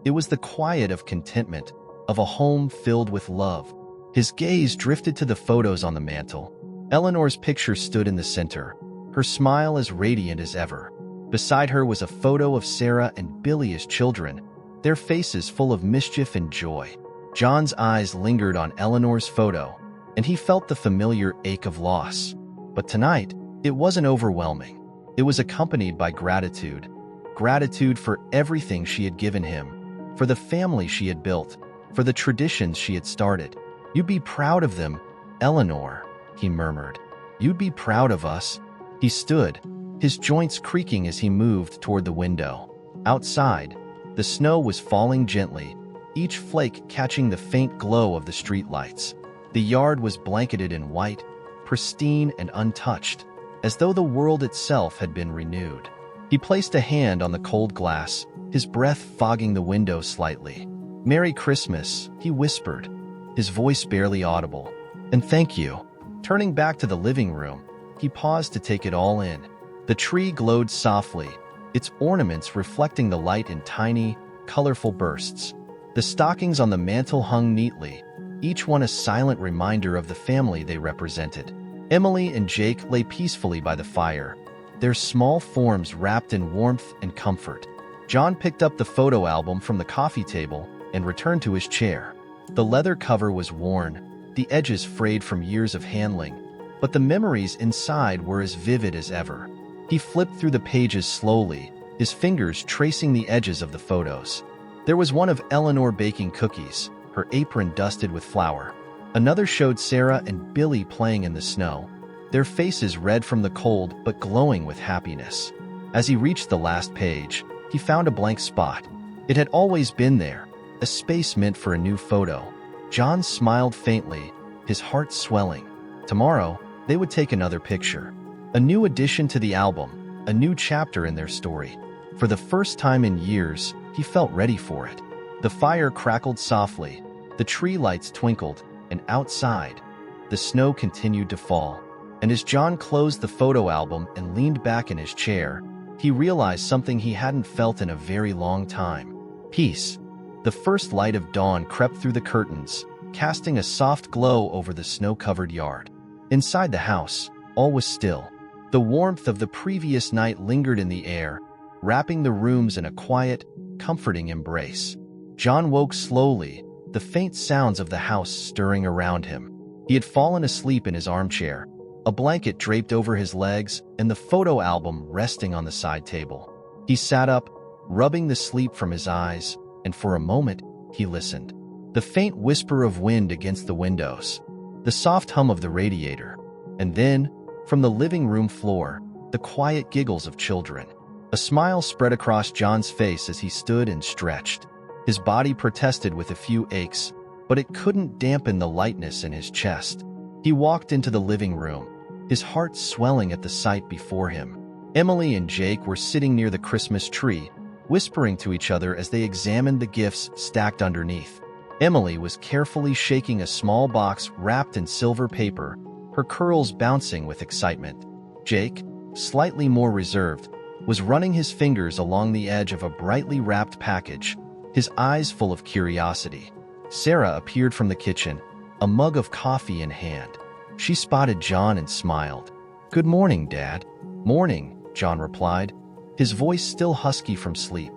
It was the quiet of contentment, of a home filled with love. His gaze drifted to the photos on the mantel. Eleanor's picture stood in the center, her smile as radiant as ever. Beside her was a photo of Sarah and Billy as children, their faces full of mischief and joy. John's eyes lingered on Eleanor's photo, and he felt the familiar ache of loss. But tonight, it wasn't overwhelming. It was accompanied by gratitude. Gratitude for everything she had given him, for the family she had built, for the traditions she had started. "You'd be proud of them, Eleanor," he murmured. "You'd be proud of us." He stood, his joints creaking as he moved toward the window. Outside, the snow was falling gently, each flake catching the faint glow of the streetlights. The yard was blanketed in white, pristine and untouched, as though the world itself had been renewed. He placed a hand on the cold glass, his breath fogging the window slightly. "Merry Christmas," he whispered, his voice barely audible. "And thank you." Turning back to the living room, he paused to take it all in. The tree glowed softly, its ornaments reflecting the light in tiny, colorful bursts. The stockings on the mantel hung neatly, each one a silent reminder of the family they represented. Emily and Jake lay peacefully by the fire, their small forms wrapped in warmth and comfort. John picked up the photo album from the coffee table and returned to his chair. The leather cover was worn, the edges frayed from years of handling, but the memories inside were as vivid as ever. He flipped through the pages slowly, his fingers tracing the edges of the photos. There was one of Eleanor baking cookies, her apron dusted with flour. Another showed Sarah and Billy playing in the snow, their faces red from the cold but glowing with happiness. As he reached the last page, he found a blank spot. It had always been there, a space meant for a new photo. John smiled faintly, his heart swelling. Tomorrow, they would take another picture. A new addition to the album, a new chapter in their story. For the first time in years, he felt ready for it. The fire crackled softly, the tree lights twinkled, and outside, the snow continued to fall. And as John closed the photo album and leaned back in his chair, he realized something he hadn't felt in a very long time. Peace. The first light of dawn crept through the curtains, casting a soft glow over the snow-covered yard. Inside the house, all was still. The warmth of the previous night lingered in the air, wrapping the rooms in a quiet, comforting embrace. John woke slowly, the faint sounds of the house stirring around him. He had fallen asleep in his armchair, a blanket draped over his legs and the photo album resting on the side table. He sat up, rubbing the sleep from his eyes, and for a moment, he listened. The faint whisper of wind against the windows, the soft hum of the radiator, and then, from the living room floor, the quiet giggles of children. A smile spread across John's face as he stood and stretched. His body protested with a few aches, but it couldn't dampen the lightness in his chest. He walked into the living room, his heart swelling at the sight before him. Emily and Jake were sitting near the Christmas tree, whispering to each other as they examined the gifts stacked underneath. Emily was carefully shaking a small box wrapped in silver paper, her curls bouncing with excitement. Jake, slightly more reserved, was running his fingers along the edge of a brightly wrapped package, his eyes full of curiosity. Sarah appeared from the kitchen, a mug of coffee in hand. She spotted John and smiled. "Good morning, Dad." "Morning," John replied, his voice still husky from sleep.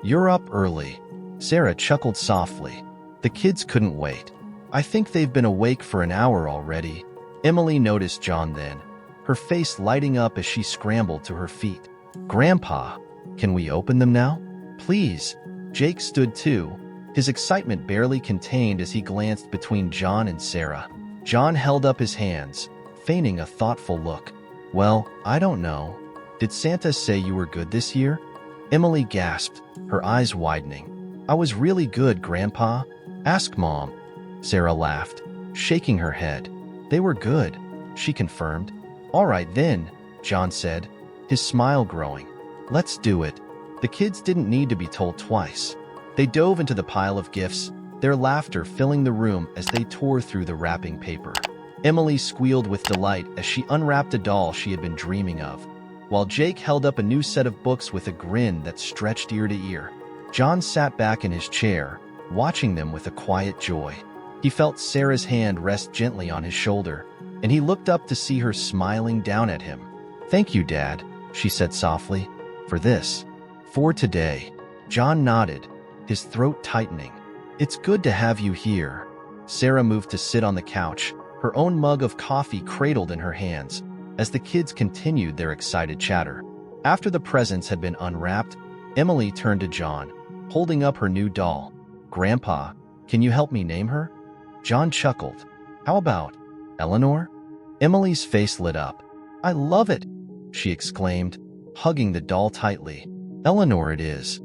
"You're up early." Sarah chuckled softly. "The kids couldn't wait. I think they've been awake for an hour already." Emily noticed John then, her face lighting up as she scrambled to her feet. "Grandpa, can we open them now?" "Please." Jake stood too, his excitement barely contained as he glanced between John and Sarah. John held up his hands, feigning a thoughtful look. Well, I don't know. Did Santa say you were good this year? Emily gasped, her eyes widening. I was really good, Grandpa. Ask Mom. Sarah laughed, shaking her head. They were good, she confirmed. All right then, John said, his smile growing. Let's do it. The kids didn't need to be told twice. They dove into the pile of gifts, their laughter filling the room as they tore through the wrapping paper. Emily squealed with delight as she unwrapped a doll she had been dreaming of, while Jake held up a new set of books with a grin that stretched ear to ear. John sat back in his chair, watching them with a quiet joy. He felt Sarah's hand rest gently on his shoulder, and he looked up to see her smiling down at him. Thank you, Dad, she said softly, for this. For today. John nodded, his throat tightening. It's good to have you here. Sarah moved to sit on the couch, her own mug of coffee cradled in her hands, as the kids continued their excited chatter. After the presents had been unwrapped, Emily turned to John, holding up her new doll. Grandpa, can you help me name her? John chuckled. How about Eleanor? Emily's face lit up. I love it, she exclaimed, hugging the doll tightly. Eleanor it is.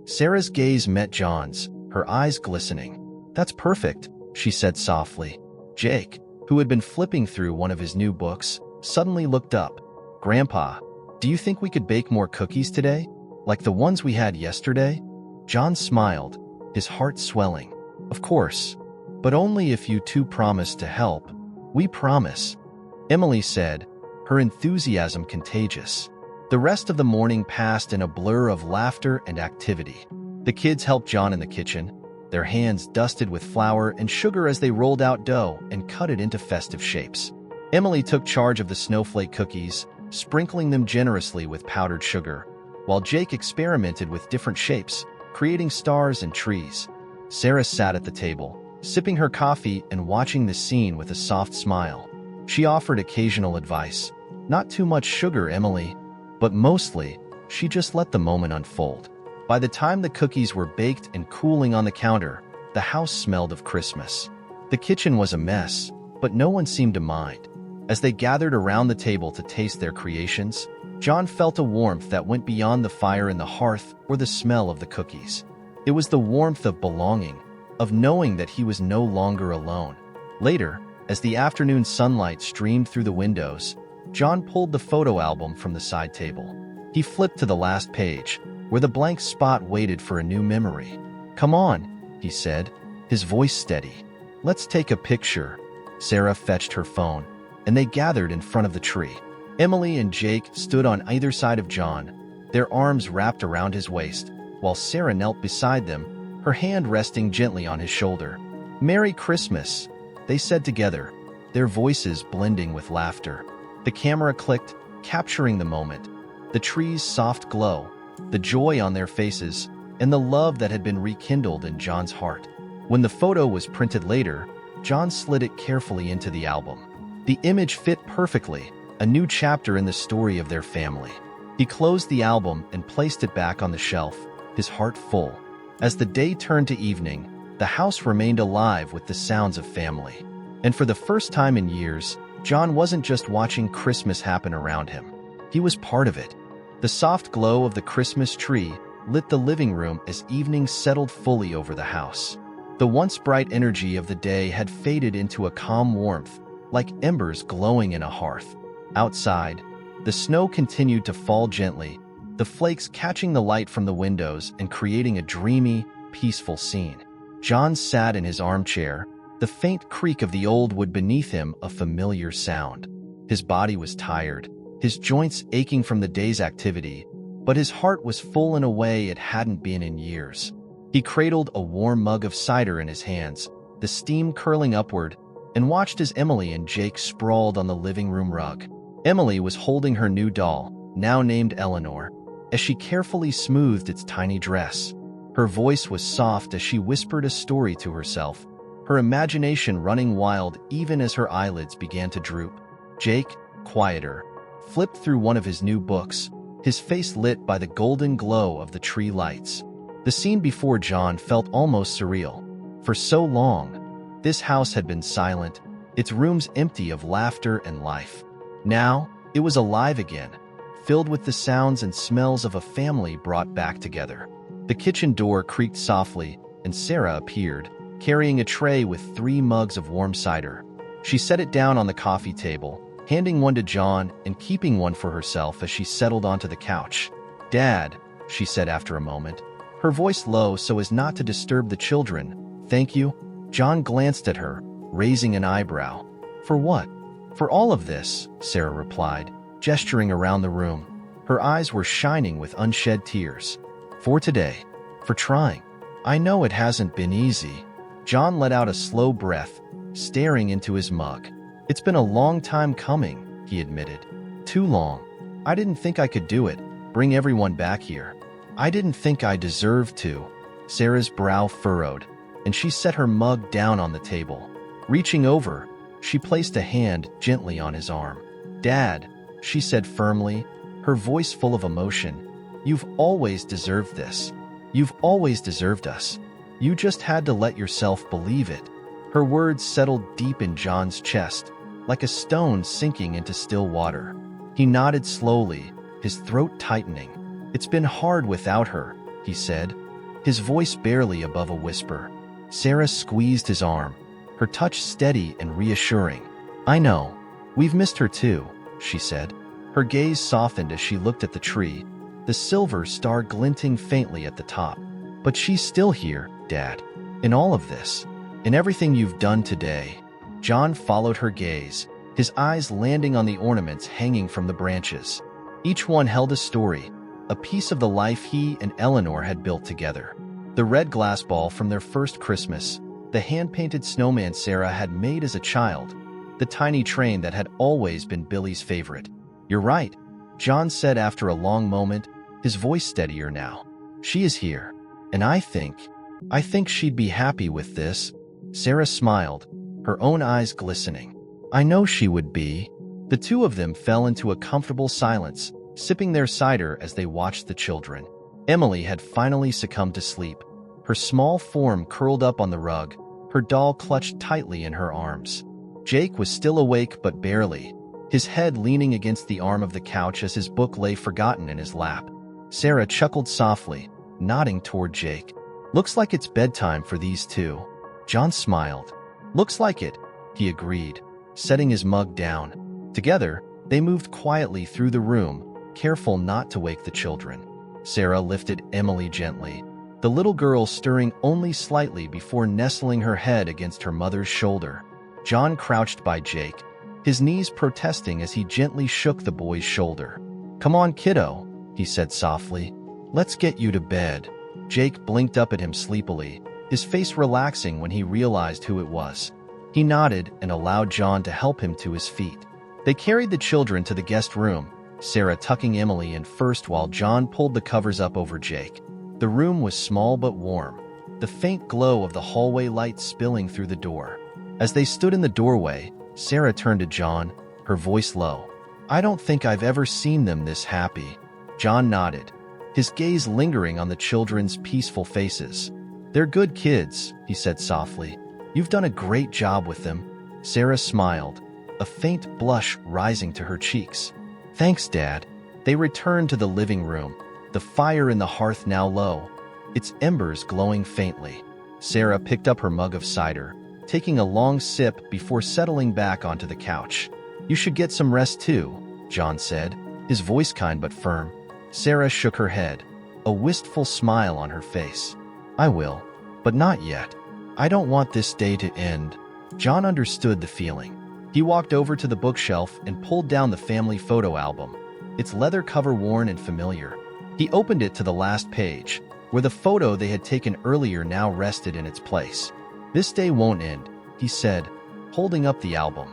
Sarah's gaze met John's, her eyes glistening. That's perfect, she said softly. Jake, who had been flipping through one of his new books, suddenly looked up. Grandpa, do you think we could bake more cookies today? Like the ones we had yesterday? John smiled, his heart swelling. Of course, but only if you two promise to help. We promise, Emily said, her enthusiasm contagious. The rest of the morning passed in a blur of laughter and activity. The kids helped John in the kitchen, their hands dusted with flour and sugar as they rolled out dough and cut it into festive shapes. Emily took charge of the snowflake cookies, sprinkling them generously with powdered sugar, while Jake experimented with different shapes, creating stars and trees. Sarah sat at the table, sipping her coffee and watching the scene with a soft smile. She offered occasional advice. Not too much sugar, Emily, but mostly, she just let the moment unfold. By the time the cookies were baked and cooling on the counter, the house smelled of Christmas. The kitchen was a mess, but no one seemed to mind. As they gathered around the table to taste their creations, John felt a warmth that went beyond the fire in the hearth or the smell of the cookies. It was the warmth of belonging, of knowing that he was no longer alone. Later, as the afternoon sunlight streamed through the windows, John pulled the photo album from the side table. He flipped to the last page, where the blank spot waited for a new memory. Come on, he said, his voice steady. Let's take a picture. Sarah fetched her phone, and they gathered in front of the tree. Emily and Jake stood on either side of John, their arms wrapped around his waist, while Sarah knelt beside them, her hand resting gently on his shoulder. Merry Christmas, they said together, their voices blending with laughter. The camera clicked, capturing the moment. The tree's soft glow, the joy on their faces, and the love that had been rekindled in John's heart. When the photo was printed later, John slid it carefully into the album. The image fit perfectly, a new chapter in the story of their family. He closed the album and placed it back on the shelf, his heart full. As the day turned to evening, the house remained alive with the sounds of family. And for the first time in years, John wasn't just watching Christmas happen around him. He was part of it. The soft glow of the Christmas tree lit the living room as evening settled fully over the house. The once bright energy of the day had faded into a calm warmth, like embers glowing in a hearth. Outside, the snow continued to fall gently, the flakes catching the light from the windows and creating a dreamy, peaceful scene. John sat in his armchair, the faint creak of the old wood beneath him a familiar sound. His body was tired, his joints aching from the day's activity, but his heart was full in a way it hadn't been in years. He cradled a warm mug of cider in his hands, the steam curling upward, and watched as Emily and Jake sprawled on the living room rug. Emily was holding her new doll, now named Eleanor, as she carefully smoothed its tiny dress. Her voice was soft as she whispered a story to herself, her imagination running wild even as her eyelids began to droop. Jake, quieter, flipped through one of his new books, his face lit by the golden glow of the tree lights. The scene before John felt almost surreal. For so long, this house had been silent, its rooms empty of laughter and life. Now, It was alive again, filled with the sounds and smells of a family brought back together. The kitchen door creaked softly, and Sarah appeared, carrying a tray with 3 mugs of warm cider. She set it down on the coffee table, handing one to John and keeping one for herself as she settled onto the couch. "Dad," she said after a moment, her voice low so as not to disturb the children. "Thank you." John glanced at her, raising an eyebrow. "For what?" "For all of this," Sarah replied, gesturing around the room. Her eyes were shining with unshed tears. "For today. For trying. I know it hasn't been easy." John let out a slow breath, staring into his mug. "It's been a long time coming," he admitted. "Too long. I didn't think I could do it, bring everyone back here. I didn't think I deserved to." Sarah's brow furrowed, and she set her mug down on the table. Reaching over, she placed a hand gently on his arm. "Dad," she said firmly, her voice full of emotion, "you've always deserved this. You've always deserved us. You just had to let yourself believe it." Her words settled deep in John's chest, like a stone sinking into still water. He nodded slowly, his throat tightening. "It's been hard without her," he said, his voice barely above a whisper. Sarah squeezed his arm, her touch steady and reassuring. "I know. We've missed her too," she said. Her gaze softened as she looked at the tree, the silver star glinting faintly at the top. "But she's still here, Dad. In all of this. In everything you've done today." John followed her gaze, his eyes landing on the ornaments hanging from the branches. Each one held a story, a piece of the life he and Eleanor had built together. The red glass ball from their first Christmas, the hand-painted snowman Sarah had made as a child, the tiny train that had always been Billy's favorite. "You're right," John said after a long moment, his voice steadier now. "She is here, and I think she'd be happy with this." Sarah smiled, her own eyes glistening. "I know she would be." The two of them fell into a comfortable silence, sipping their cider as they watched the children. Emily had finally succumbed to sleep, her small form curled up on the rug, her doll clutched tightly in her arms. Jake was still awake but barely, his head leaning against the arm of the couch as his book lay forgotten in his lap. Sarah chuckled softly, nodding toward Jake. "Looks like it's bedtime for these two." John smiled. "Looks like it," he agreed, setting his mug down. Together, they moved quietly through the room, careful not to wake the children. Sarah lifted Emily gently, the little girl stirring only slightly before nestling her head against her mother's shoulder. John crouched by Jake, his knees protesting as he gently shook the boy's shoulder. "Come on, kiddo," he said softly. "Let's get you to bed." Jake blinked up at him sleepily, his face relaxing when he realized who it was. He nodded and allowed John to help him to his feet. They carried the children to the guest room, Sarah tucking Emily in first while John pulled the covers up over Jake. The room was small but warm, the faint glow of the hallway light spilling through the door. As they stood in the doorway, Sarah turned to John, her voice low. "I don't think I've ever seen them this happy." John nodded, his gaze lingering on the children's peaceful faces. "They're good kids," he said softly. "You've done a great job with them." Sarah smiled, a faint blush rising to her cheeks. "Thanks, Dad." They returned to the living room, the fire in the hearth now low, its embers glowing faintly. Sarah picked up her mug of cider, taking a long sip before settling back onto the couch. "You should get some rest too," John said, his voice kind but firm. Sarah shook her head, a wistful smile on her face. "I will, but not yet. I don't want this day to end." John understood the feeling. He walked over to the bookshelf and pulled down the family photo album, its leather cover worn and familiar. He opened it to the last page, where the photo they had taken earlier now rested in its place. "This day won't end," he said, holding up the album.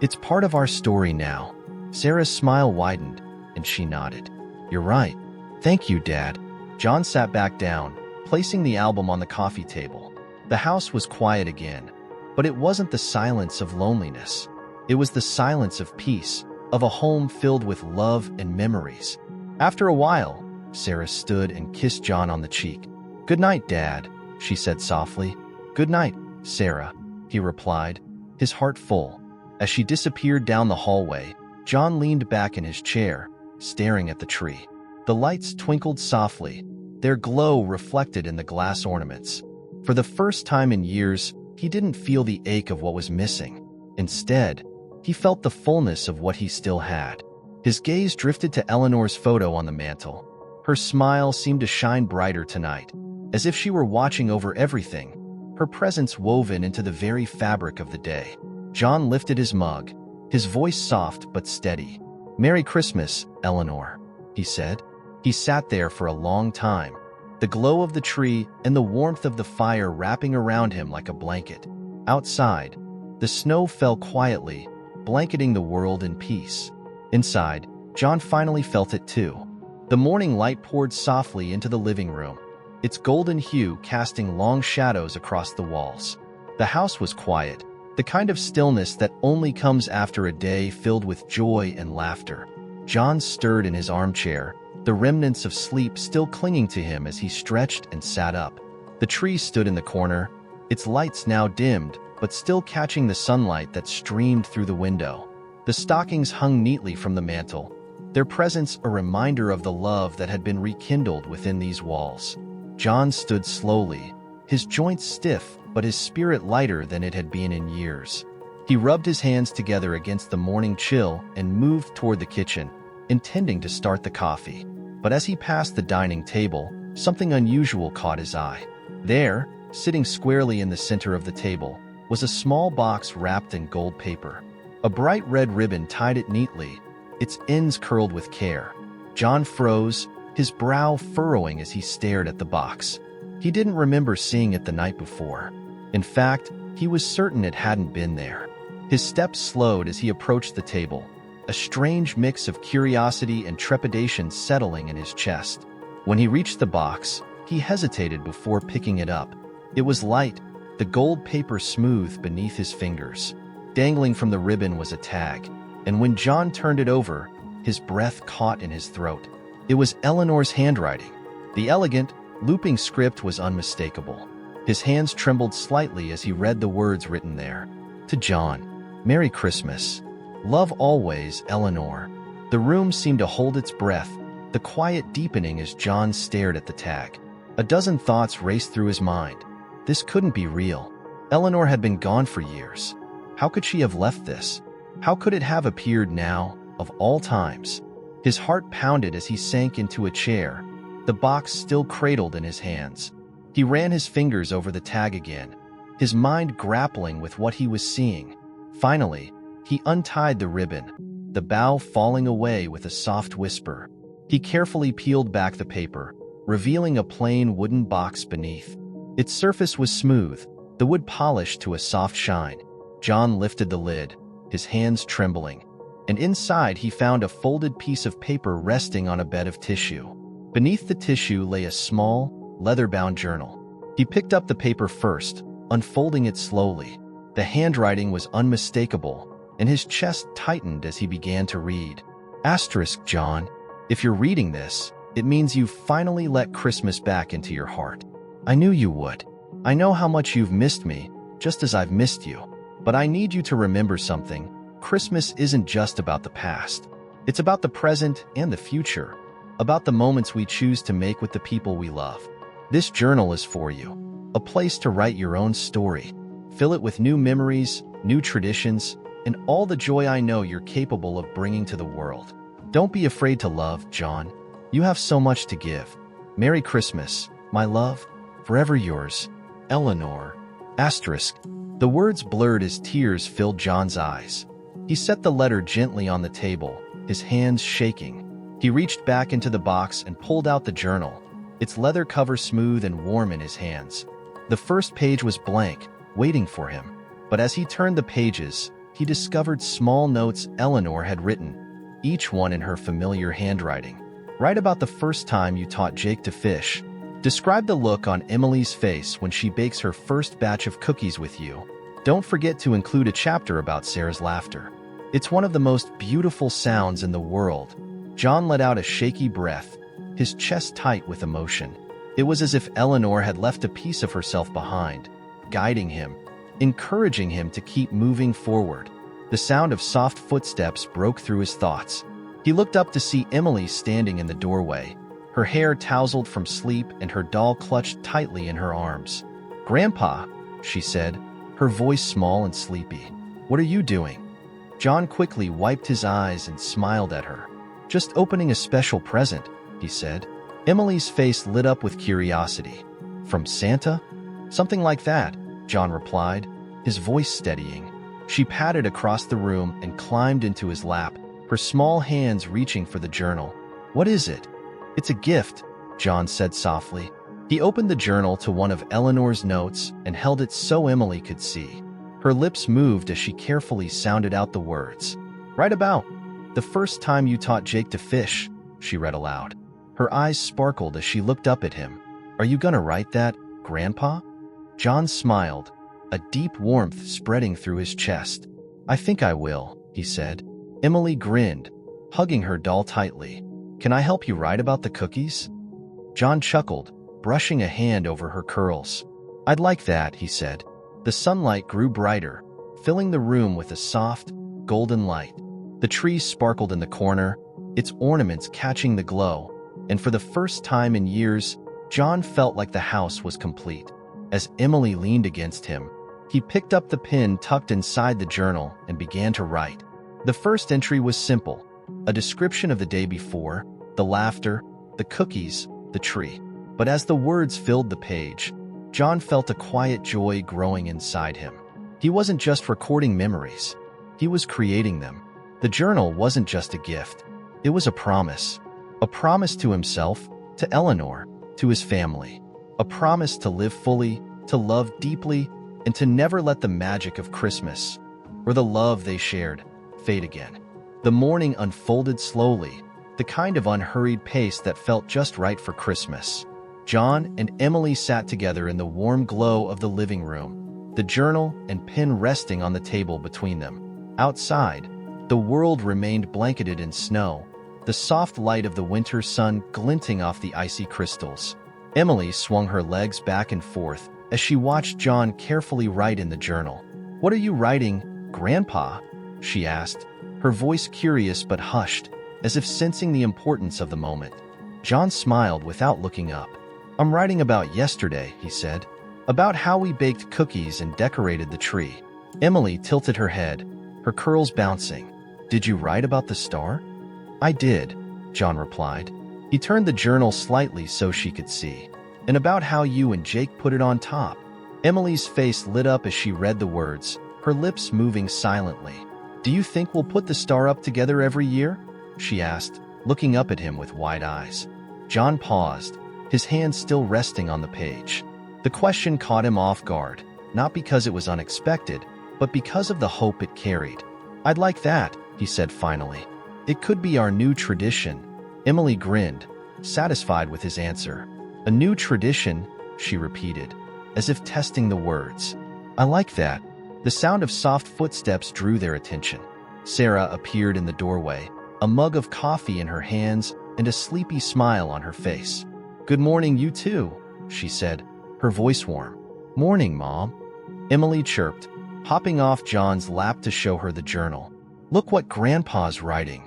"It's part of our story now." Sarah's smile widened, and she nodded. "You're right. Thank you, Dad." John sat back down, placing the album on the coffee table. The house was quiet again, but it wasn't the silence of loneliness. It was the silence of peace, of a home filled with love and memories. After a while, Sarah stood and kissed John on the cheek. "Good night, Dad," she said softly. "Good night, Sarah," he replied, his heart full. As she disappeared down the hallway, John leaned back in his chair, staring at the tree. The lights twinkled softly, their glow reflected in the glass ornaments. For the first time in years, he didn't feel the ache of what was missing. Instead, he felt the fullness of what he still had. His gaze drifted to Eleanor's photo on the mantel. Her smile seemed to shine brighter tonight, as if she were watching over everything, her presence woven into the very fabric of the day. John lifted his mug, his voice soft but steady. "Merry Christmas, Eleanor," he said. He sat there for a long time, the glow of the tree and the warmth of the fire wrapping around him like a blanket. Outside, the snow fell quietly, blanketing the world in peace. Inside, John finally felt it too. The morning light poured softly into the living room, its golden hue casting long shadows across the walls. The house was quiet, the kind of stillness that only comes after a day filled with joy and laughter. John stirred in his armchair, the remnants of sleep still clinging to him as he stretched and sat up. The tree stood in the corner, its lights now dimmed, but still catching the sunlight that streamed through the window. The stockings hung neatly from the mantel, their presence a reminder of the love that had been rekindled within these walls. John stood slowly, his joints stiff but his spirit lighter than it had been in years. He rubbed his hands together against the morning chill and moved toward the kitchen, intending to start the coffee. But as he passed the dining table, something unusual caught his eye. There, sitting squarely in the center of the table, was a small box wrapped in gold paper. A bright red ribbon tied it neatly, its ends curled with care. John froze, his brow furrowing as he stared at the box. He didn't remember seeing it the night before. In fact, he was certain it hadn't been there. His steps slowed as he approached the table, a strange mix of curiosity and trepidation settling in his chest. When he reached the box, he hesitated before picking it up. It was light, the gold paper smooth beneath his fingers. Dangling from the ribbon was a tag, and when John turned it over, his breath caught in his throat. It was Eleanor's handwriting. The elegant, looping script was unmistakable. His hands trembled slightly as he read the words written there. To John, Merry Christmas. Love always, Eleanor. The room seemed to hold its breath, the quiet deepening as John stared at the tag. A dozen thoughts raced through his mind. This couldn't be real. Eleanor had been gone for years. How could she have left this? How could it have appeared now, of all times? His heart pounded as he sank into a chair, the box still cradled in his hands. He ran his fingers over the tag again, his mind grappling with what he was seeing. Finally, he untied the ribbon, the bow falling away with a soft whisper. He carefully peeled back the paper, revealing a plain wooden box beneath. Its surface was smooth, the wood polished to a soft shine. John lifted the lid, his hands trembling, and inside he found a folded piece of paper resting on a bed of tissue. Beneath the tissue lay a small, leather-bound journal. He picked up the paper first, unfolding it slowly. The handwriting was unmistakable, and his chest tightened as he began to read. Asterisk, John, if you're reading this, it means you've finally let Christmas back into your heart. I knew you would. I know how much you've missed me, just as I've missed you. But I need you to remember something. Christmas isn't just about the past. It's about the present and the future, about the moments we choose to make with the people we love. This journal is for you, a place to write your own story. Fill it with new memories, new traditions, and all the joy I know you're capable of bringing to the world. Don't be afraid to love, John. You have so much to give. Merry Christmas, my love. Forever yours, Eleanor. Asterisk. The words blurred as tears filled John's eyes. He set the letter gently on the table, his hands shaking. He reached back into the box and pulled out the journal, its leather cover smooth and warm in his hands. The first page was blank, waiting for him. But as he turned the pages, he discovered small notes Eleanor had written, each one in her familiar handwriting. Write about the first time you taught Jake to fish. Describe the look on Emily's face when she bakes her first batch of cookies with you. Don't forget to include a chapter about Sarah's laughter. It's one of the most beautiful sounds in the world. John let out a shaky breath, his chest tight with emotion. It was as if Eleanor had left a piece of herself behind, guiding him, encouraging him to keep moving forward. The sound of soft footsteps broke through his thoughts. He looked up to see Emily standing in the doorway, her hair tousled from sleep and her doll clutched tightly in her arms. "Grandpa," she said, her voice small and sleepy. "What are you doing?" John quickly wiped his eyes and smiled at her. "Just opening a special present," he said. Emily's face lit up with curiosity. "From Santa?" "Something like that," John replied, his voice steadying. She patted across the room and climbed into his lap, her small hands reaching for the journal. "What is it?" "It's a gift," John said softly. He opened the journal to one of Eleanor's notes and held it so Emily could see. Her lips moved as she carefully sounded out the words. "Write about the first time you taught Jake to fish," she read aloud. Her eyes sparkled as she looked up at him. "Are you gonna write that, Grandpa?" John smiled, a deep warmth spreading through his chest. "I think I will," he said. Emily grinned, hugging her doll tightly. "Can I help you write about the cookies?" John chuckled, brushing a hand over her curls. "I'd like that," he said. The sunlight grew brighter, filling the room with a soft, golden light. The tree sparkled in the corner, its ornaments catching the glow, and for the first time in years, John felt like the house was complete. As Emily leaned against him, he picked up the pen tucked inside the journal and began to write. The first entry was simple, a description of the day before, the laughter, the cookies, the tree. But as the words filled the page, John felt a quiet joy growing inside him. He wasn't just recording memories, he was creating them. The journal wasn't just a gift, it was a promise to himself, to Eleanor, to his family. A promise to live fully, to love deeply, and to never let the magic of Christmas, or the love they shared, fade again. The morning unfolded slowly, the kind of unhurried pace that felt just right for Christmas. John and Emily sat together in the warm glow of the living room, the journal and pen resting on the table between them. Outside, the world remained blanketed in snow, the soft light of the winter sun glinting off the icy crystals. Emily swung her legs back and forth as she watched John carefully write in the journal. "What are you writing, Grandpa?" she asked, her voice curious but hushed, as if sensing the importance of the moment. John smiled without looking up. "I'm writing about yesterday," he said, "about how we baked cookies and decorated the tree." Emily tilted her head, her curls bouncing. "Did you write about the star?" "I did," John replied. He turned the journal slightly so she could see. "And about how you and Jake put it on top." Emily's face lit up as she read the words, her lips moving silently. "Do you think we'll put the star up together every year?" she asked, looking up at him with wide eyes. John paused, his hands still resting on the page. The question caught him off guard, not because it was unexpected, but because of the hope it carried. "I'd like that," he said finally. "It could be our new tradition." Emily grinned, satisfied with his answer. "A new tradition," she repeated, as if testing the words. "I like that." The sound of soft footsteps drew their attention. Sarah appeared in the doorway, a mug of coffee in her hands and a sleepy smile on her face. "Good morning, you too," she said, her voice warm. "Morning, Mom," Emily chirped, hopping off John's lap to show her the journal. "Look what Grandpa's writing."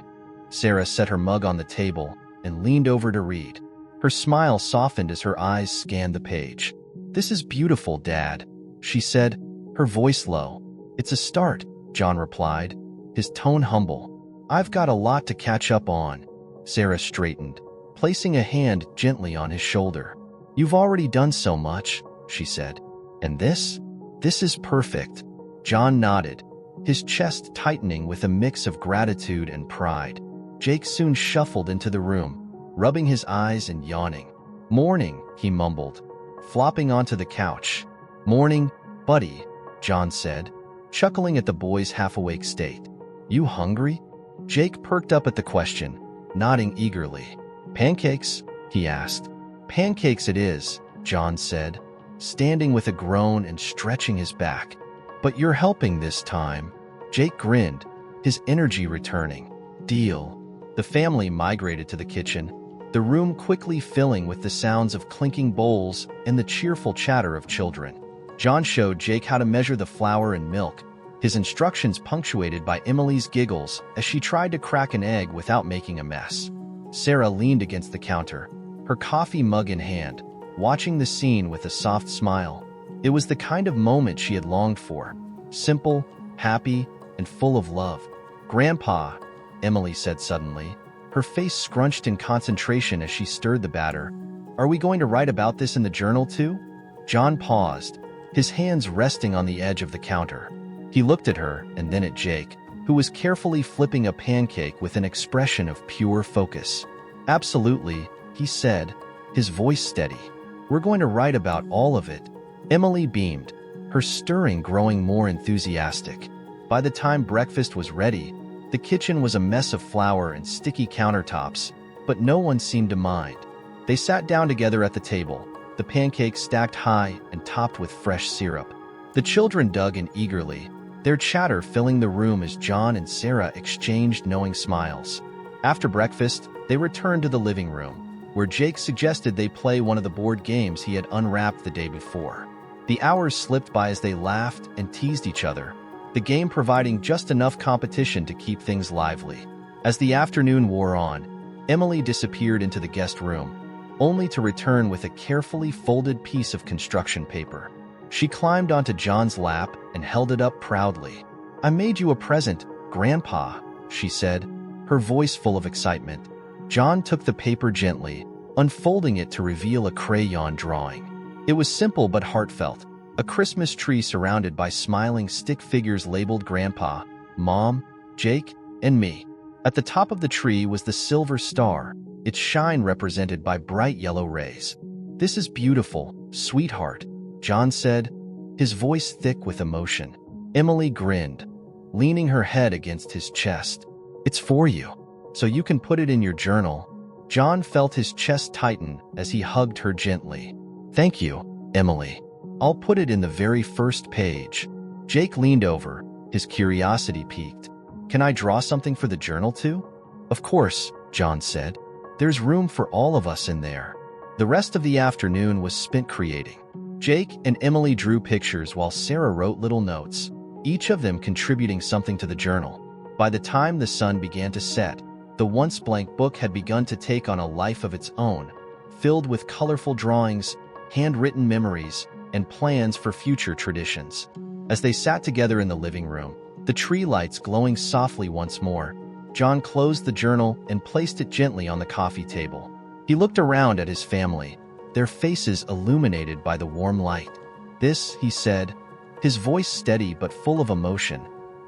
Sarah set her mug on the table and leaned over to read. Her smile softened as her eyes scanned the page. "This is beautiful, Dad," she said, her voice low. "It's a start," John replied, his tone humble. "I've got a lot to catch up on." Sarah straightened, placing a hand gently on his shoulder. "You've already done so much," she said. "And this? This is perfect." John nodded, his chest tightening with a mix of gratitude and pride. Jake soon shuffled into the room, rubbing his eyes and yawning. "Morning," he mumbled, flopping onto the couch. "Morning, buddy," John said, chuckling at the boy's half-awake state. "You hungry?" Jake perked up at the question, nodding eagerly. "Pancakes?" he asked. "Pancakes it is," John said, standing with a groan and stretching his back. "But you're helping this time." Jake grinned, his energy returning. "Deal." The family migrated to the kitchen, the room quickly filling with the sounds of clinking bowls and the cheerful chatter of children. John showed Jake how to measure the flour and milk, his instructions punctuated by Emily's giggles as she tried to crack an egg without making a mess. Sarah leaned against the counter, her coffee mug in hand, watching the scene with a soft smile. It was the kind of moment she had longed for. Simple, happy, and full of love. "Grandpa," Emily said suddenly, her face scrunched in concentration as she stirred the batter. "Are we going to write about this in the journal too?" John paused, his hands resting on the edge of the counter. He looked at her and then at Jake, who was carefully flipping a pancake with an expression of pure focus. "Absolutely," he said, his voice steady. "We're going to write about all of it." Emily beamed, her stirring growing more enthusiastic. By the time breakfast was ready, the kitchen was a mess of flour and sticky countertops, but no one seemed to mind. They sat down together at the table, the pancakes stacked high and topped with fresh syrup. The children dug in eagerly, their chatter filling the room as John and Sarah exchanged knowing smiles. After breakfast, they returned to the living room, where Jake suggested they play one of the board games he had unwrapped the day before. The hours slipped by as they laughed and teased each other, the game providing just enough competition to keep things lively. As the afternoon wore on, Emily disappeared into the guest room, only to return with a carefully folded piece of construction paper. She climbed onto John's lap and held it up proudly. "I made you a present, Grandpa," she said, her voice full of excitement. John took the paper gently, unfolding it to reveal a crayon drawing. It was simple but heartfelt, a Christmas tree surrounded by smiling stick figures labeled Grandpa, Mom, Jake, and me. At the top of the tree was the silver star, its shine represented by bright yellow rays. "This is beautiful, sweetheart," John said, his voice thick with emotion. Emily grinned, leaning her head against his chest. "It's for you, so you can put it in your journal." John felt his chest tighten as he hugged her gently. "Thank you, Emily. I'll put it in the very first page." Jake leaned over, his curiosity piqued. "Can I draw something for the journal too?" "Of course," John said. "There's room for all of us in there." The rest of the afternoon was spent creating. Jake and Emily drew pictures while Sarah wrote little notes, each of them contributing something to the journal. By the time the sun began to set, the once blank book had begun to take on a life of its own, filled with colorful drawings, handwritten memories, and plans for future traditions. As they sat together in the living room, the tree lights glowing softly once more, John closed the journal and placed it gently on the coffee table. He looked around at his family, their faces illuminated by the warm light. "This," he said, his voice steady but full of emotion,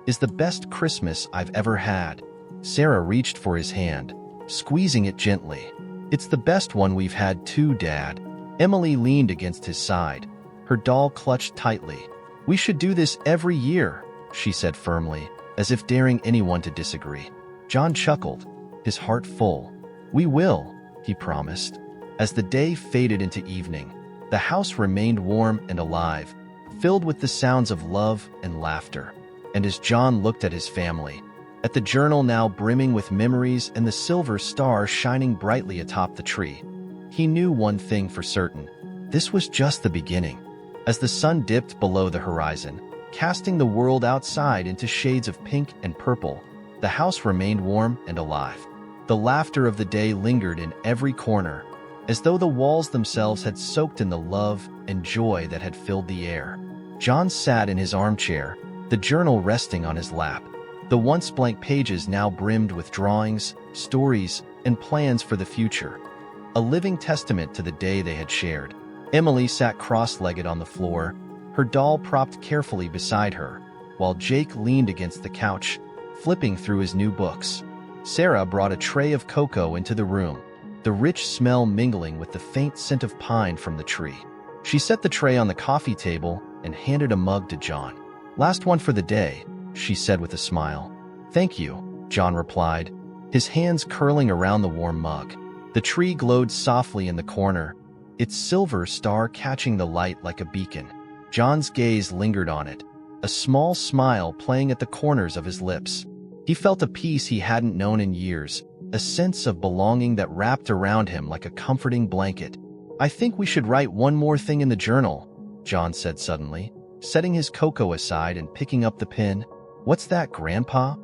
"is the best Christmas I've ever had." Sarah reached for his hand, squeezing it gently. "It's the best one we've had too, Dad." Emily leaned against his side, her doll clutched tightly. "We should do this every year," she said firmly, as if daring anyone to disagree. John chuckled, his heart full. "We will," he promised. As the day faded into evening, the house remained warm and alive, filled with the sounds of love and laughter. And as John looked at his family, at the journal now brimming with memories and the silver star shining brightly atop the tree, he knew one thing for certain. This was just the beginning. As the sun dipped below the horizon, casting the world outside into shades of pink and purple, the house remained warm and alive. The laughter of the day lingered in every corner, as though the walls themselves had soaked in the love and joy that had filled the air. John sat in his armchair, the journal resting on his lap. The once blank pages now brimmed with drawings, stories, and plans for the future, a living testament to the day they had shared. Emily sat cross-legged on the floor, her doll propped carefully beside her, while Jake leaned against the couch, flipping through his new books. Sarah brought a tray of cocoa into the room, the rich smell mingling with the faint scent of pine from the tree. She set the tray on the coffee table and handed a mug to John. "Last one for the day," she said with a smile. "Thank you," John replied, his hands curling around the warm mug. The tree glowed softly in the corner, its silver star catching the light like a beacon. John's gaze lingered on it, a small smile playing at the corners of his lips. He felt a peace he hadn't known in years, a sense of belonging that wrapped around him like a comforting blanket. "I think we should write one more thing in the journal," John said suddenly. setting his cocoa aside and picking up the pin. "What's that, Grandpa?"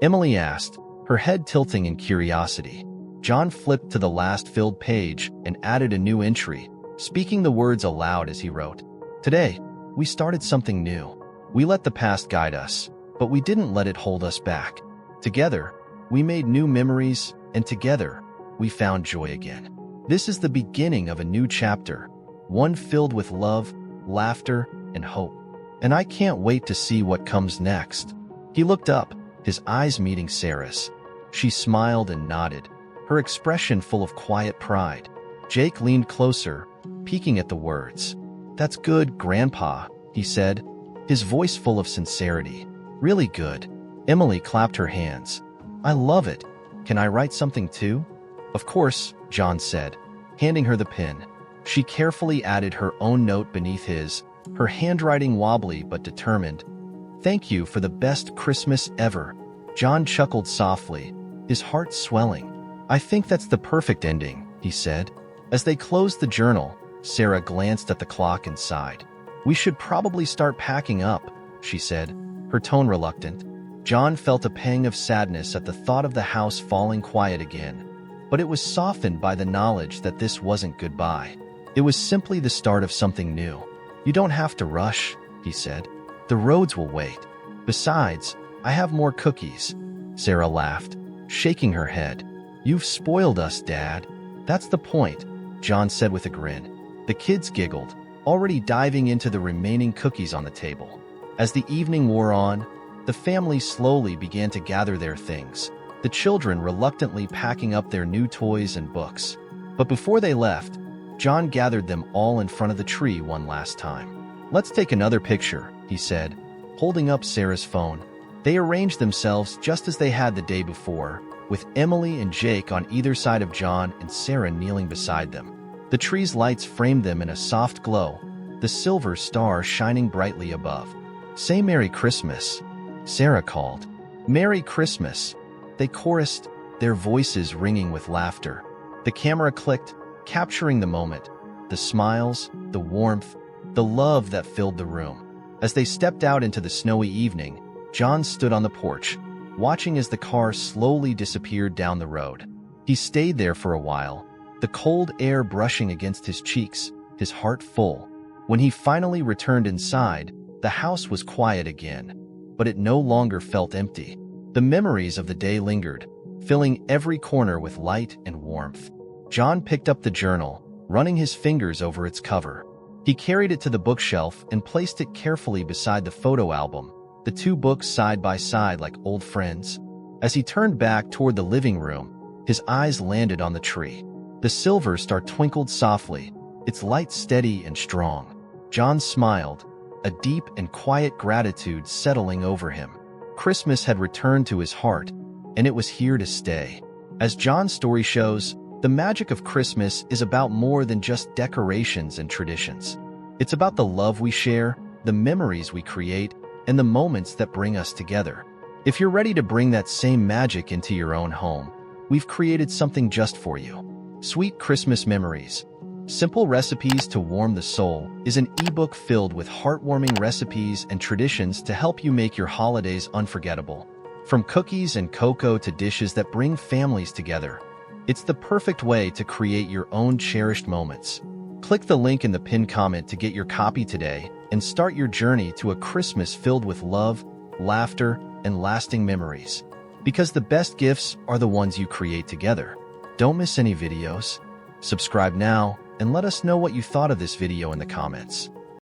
Emily asked, her head tilting in curiosity. John flipped to the last filled page and added a new entry, speaking the words aloud as he wrote, "Today, we started something new. We let the past guide us, but we didn't let it hold us back. Together, we made new memories, and together, we found joy again. This is the beginning of a new chapter, one filled with love, laughter, and hope. And I can't wait to see what comes next." He looked up, his eyes meeting Sarah's. She smiled and nodded, her expression full of quiet pride. Jake leaned closer, peeking at the words. "That's good, Grandpa," he said, his voice full of sincerity. "Really good." Emily clapped her hands. "I love it. Can I write something too?" "Of course," John said, handing her the pen. She carefully added her own note beneath his, her handwriting wobbly but determined. "Thank you for the best Christmas ever." John chuckled softly, his heart swelling. "I think that's the perfect ending," he said. As they closed the journal, Sarah glanced at the clock and sighed. "We should probably start packing up," she said, her tone reluctant. John felt a pang of sadness at the thought of the house falling quiet again, but it was softened by the knowledge that this wasn't goodbye. It was simply the start of something new. "You don't have to rush," he said. "The roads will wait. Besides, I have more cookies." Sarah laughed, shaking her head. "You've spoiled us, Dad." "That's the point," John said with a grin. The kids giggled, already diving into the remaining cookies on the table. As the evening wore on, the family slowly began to gather their things, the children reluctantly packing up their new toys and books. But before they left, John gathered them all in front of the tree one last time. "Let's take another picture," he said, holding up Sarah's phone. They arranged themselves just as they had the day before, with Emily and Jake on either side of John and Sarah kneeling beside them. The tree's lights framed them in a soft glow, the silver star shining brightly above. "Say Merry Christmas," Sarah called. "Merry Christmas," they chorused, their voices ringing with laughter. The camera clicked, capturing the moment, the smiles, the warmth, the love that filled the room. As they stepped out into the snowy evening, John stood on the porch, watching as the car slowly disappeared down the road. He stayed there for a while, the cold air brushing against his cheeks, his heart full. When he finally returned inside, the house was quiet again, but it no longer felt empty. The memories of the day lingered, filling every corner with light and warmth. John picked up the journal, running his fingers over its cover. He carried it to the bookshelf and placed it carefully beside the photo album, the two books side by side like old friends. As he turned back toward the living room, his eyes landed on the tree. The silver star twinkled softly, its light steady and strong. John smiled, a deep and quiet gratitude settling over him. Christmas had returned to his heart, and it was here to stay. As John's story shows, the magic of Christmas is about more than just decorations and traditions. It's about the love we share, the memories we create, and the moments that bring us together. If you're ready to bring that same magic into your own home, we've created something just for you. Sweet Christmas Memories, Simple Recipes to Warm the Soul is an ebook filled with heartwarming recipes and traditions to help you make your holidays unforgettable. From cookies and cocoa to dishes that bring families together, it's the perfect way to create your own cherished moments. Click the link in the pinned comment to get your copy today and start your journey to a Christmas filled with love, laughter, and lasting memories. Because the best gifts are the ones you create together. Don't miss any videos. Subscribe now and let us know what you thought of this video in the comments.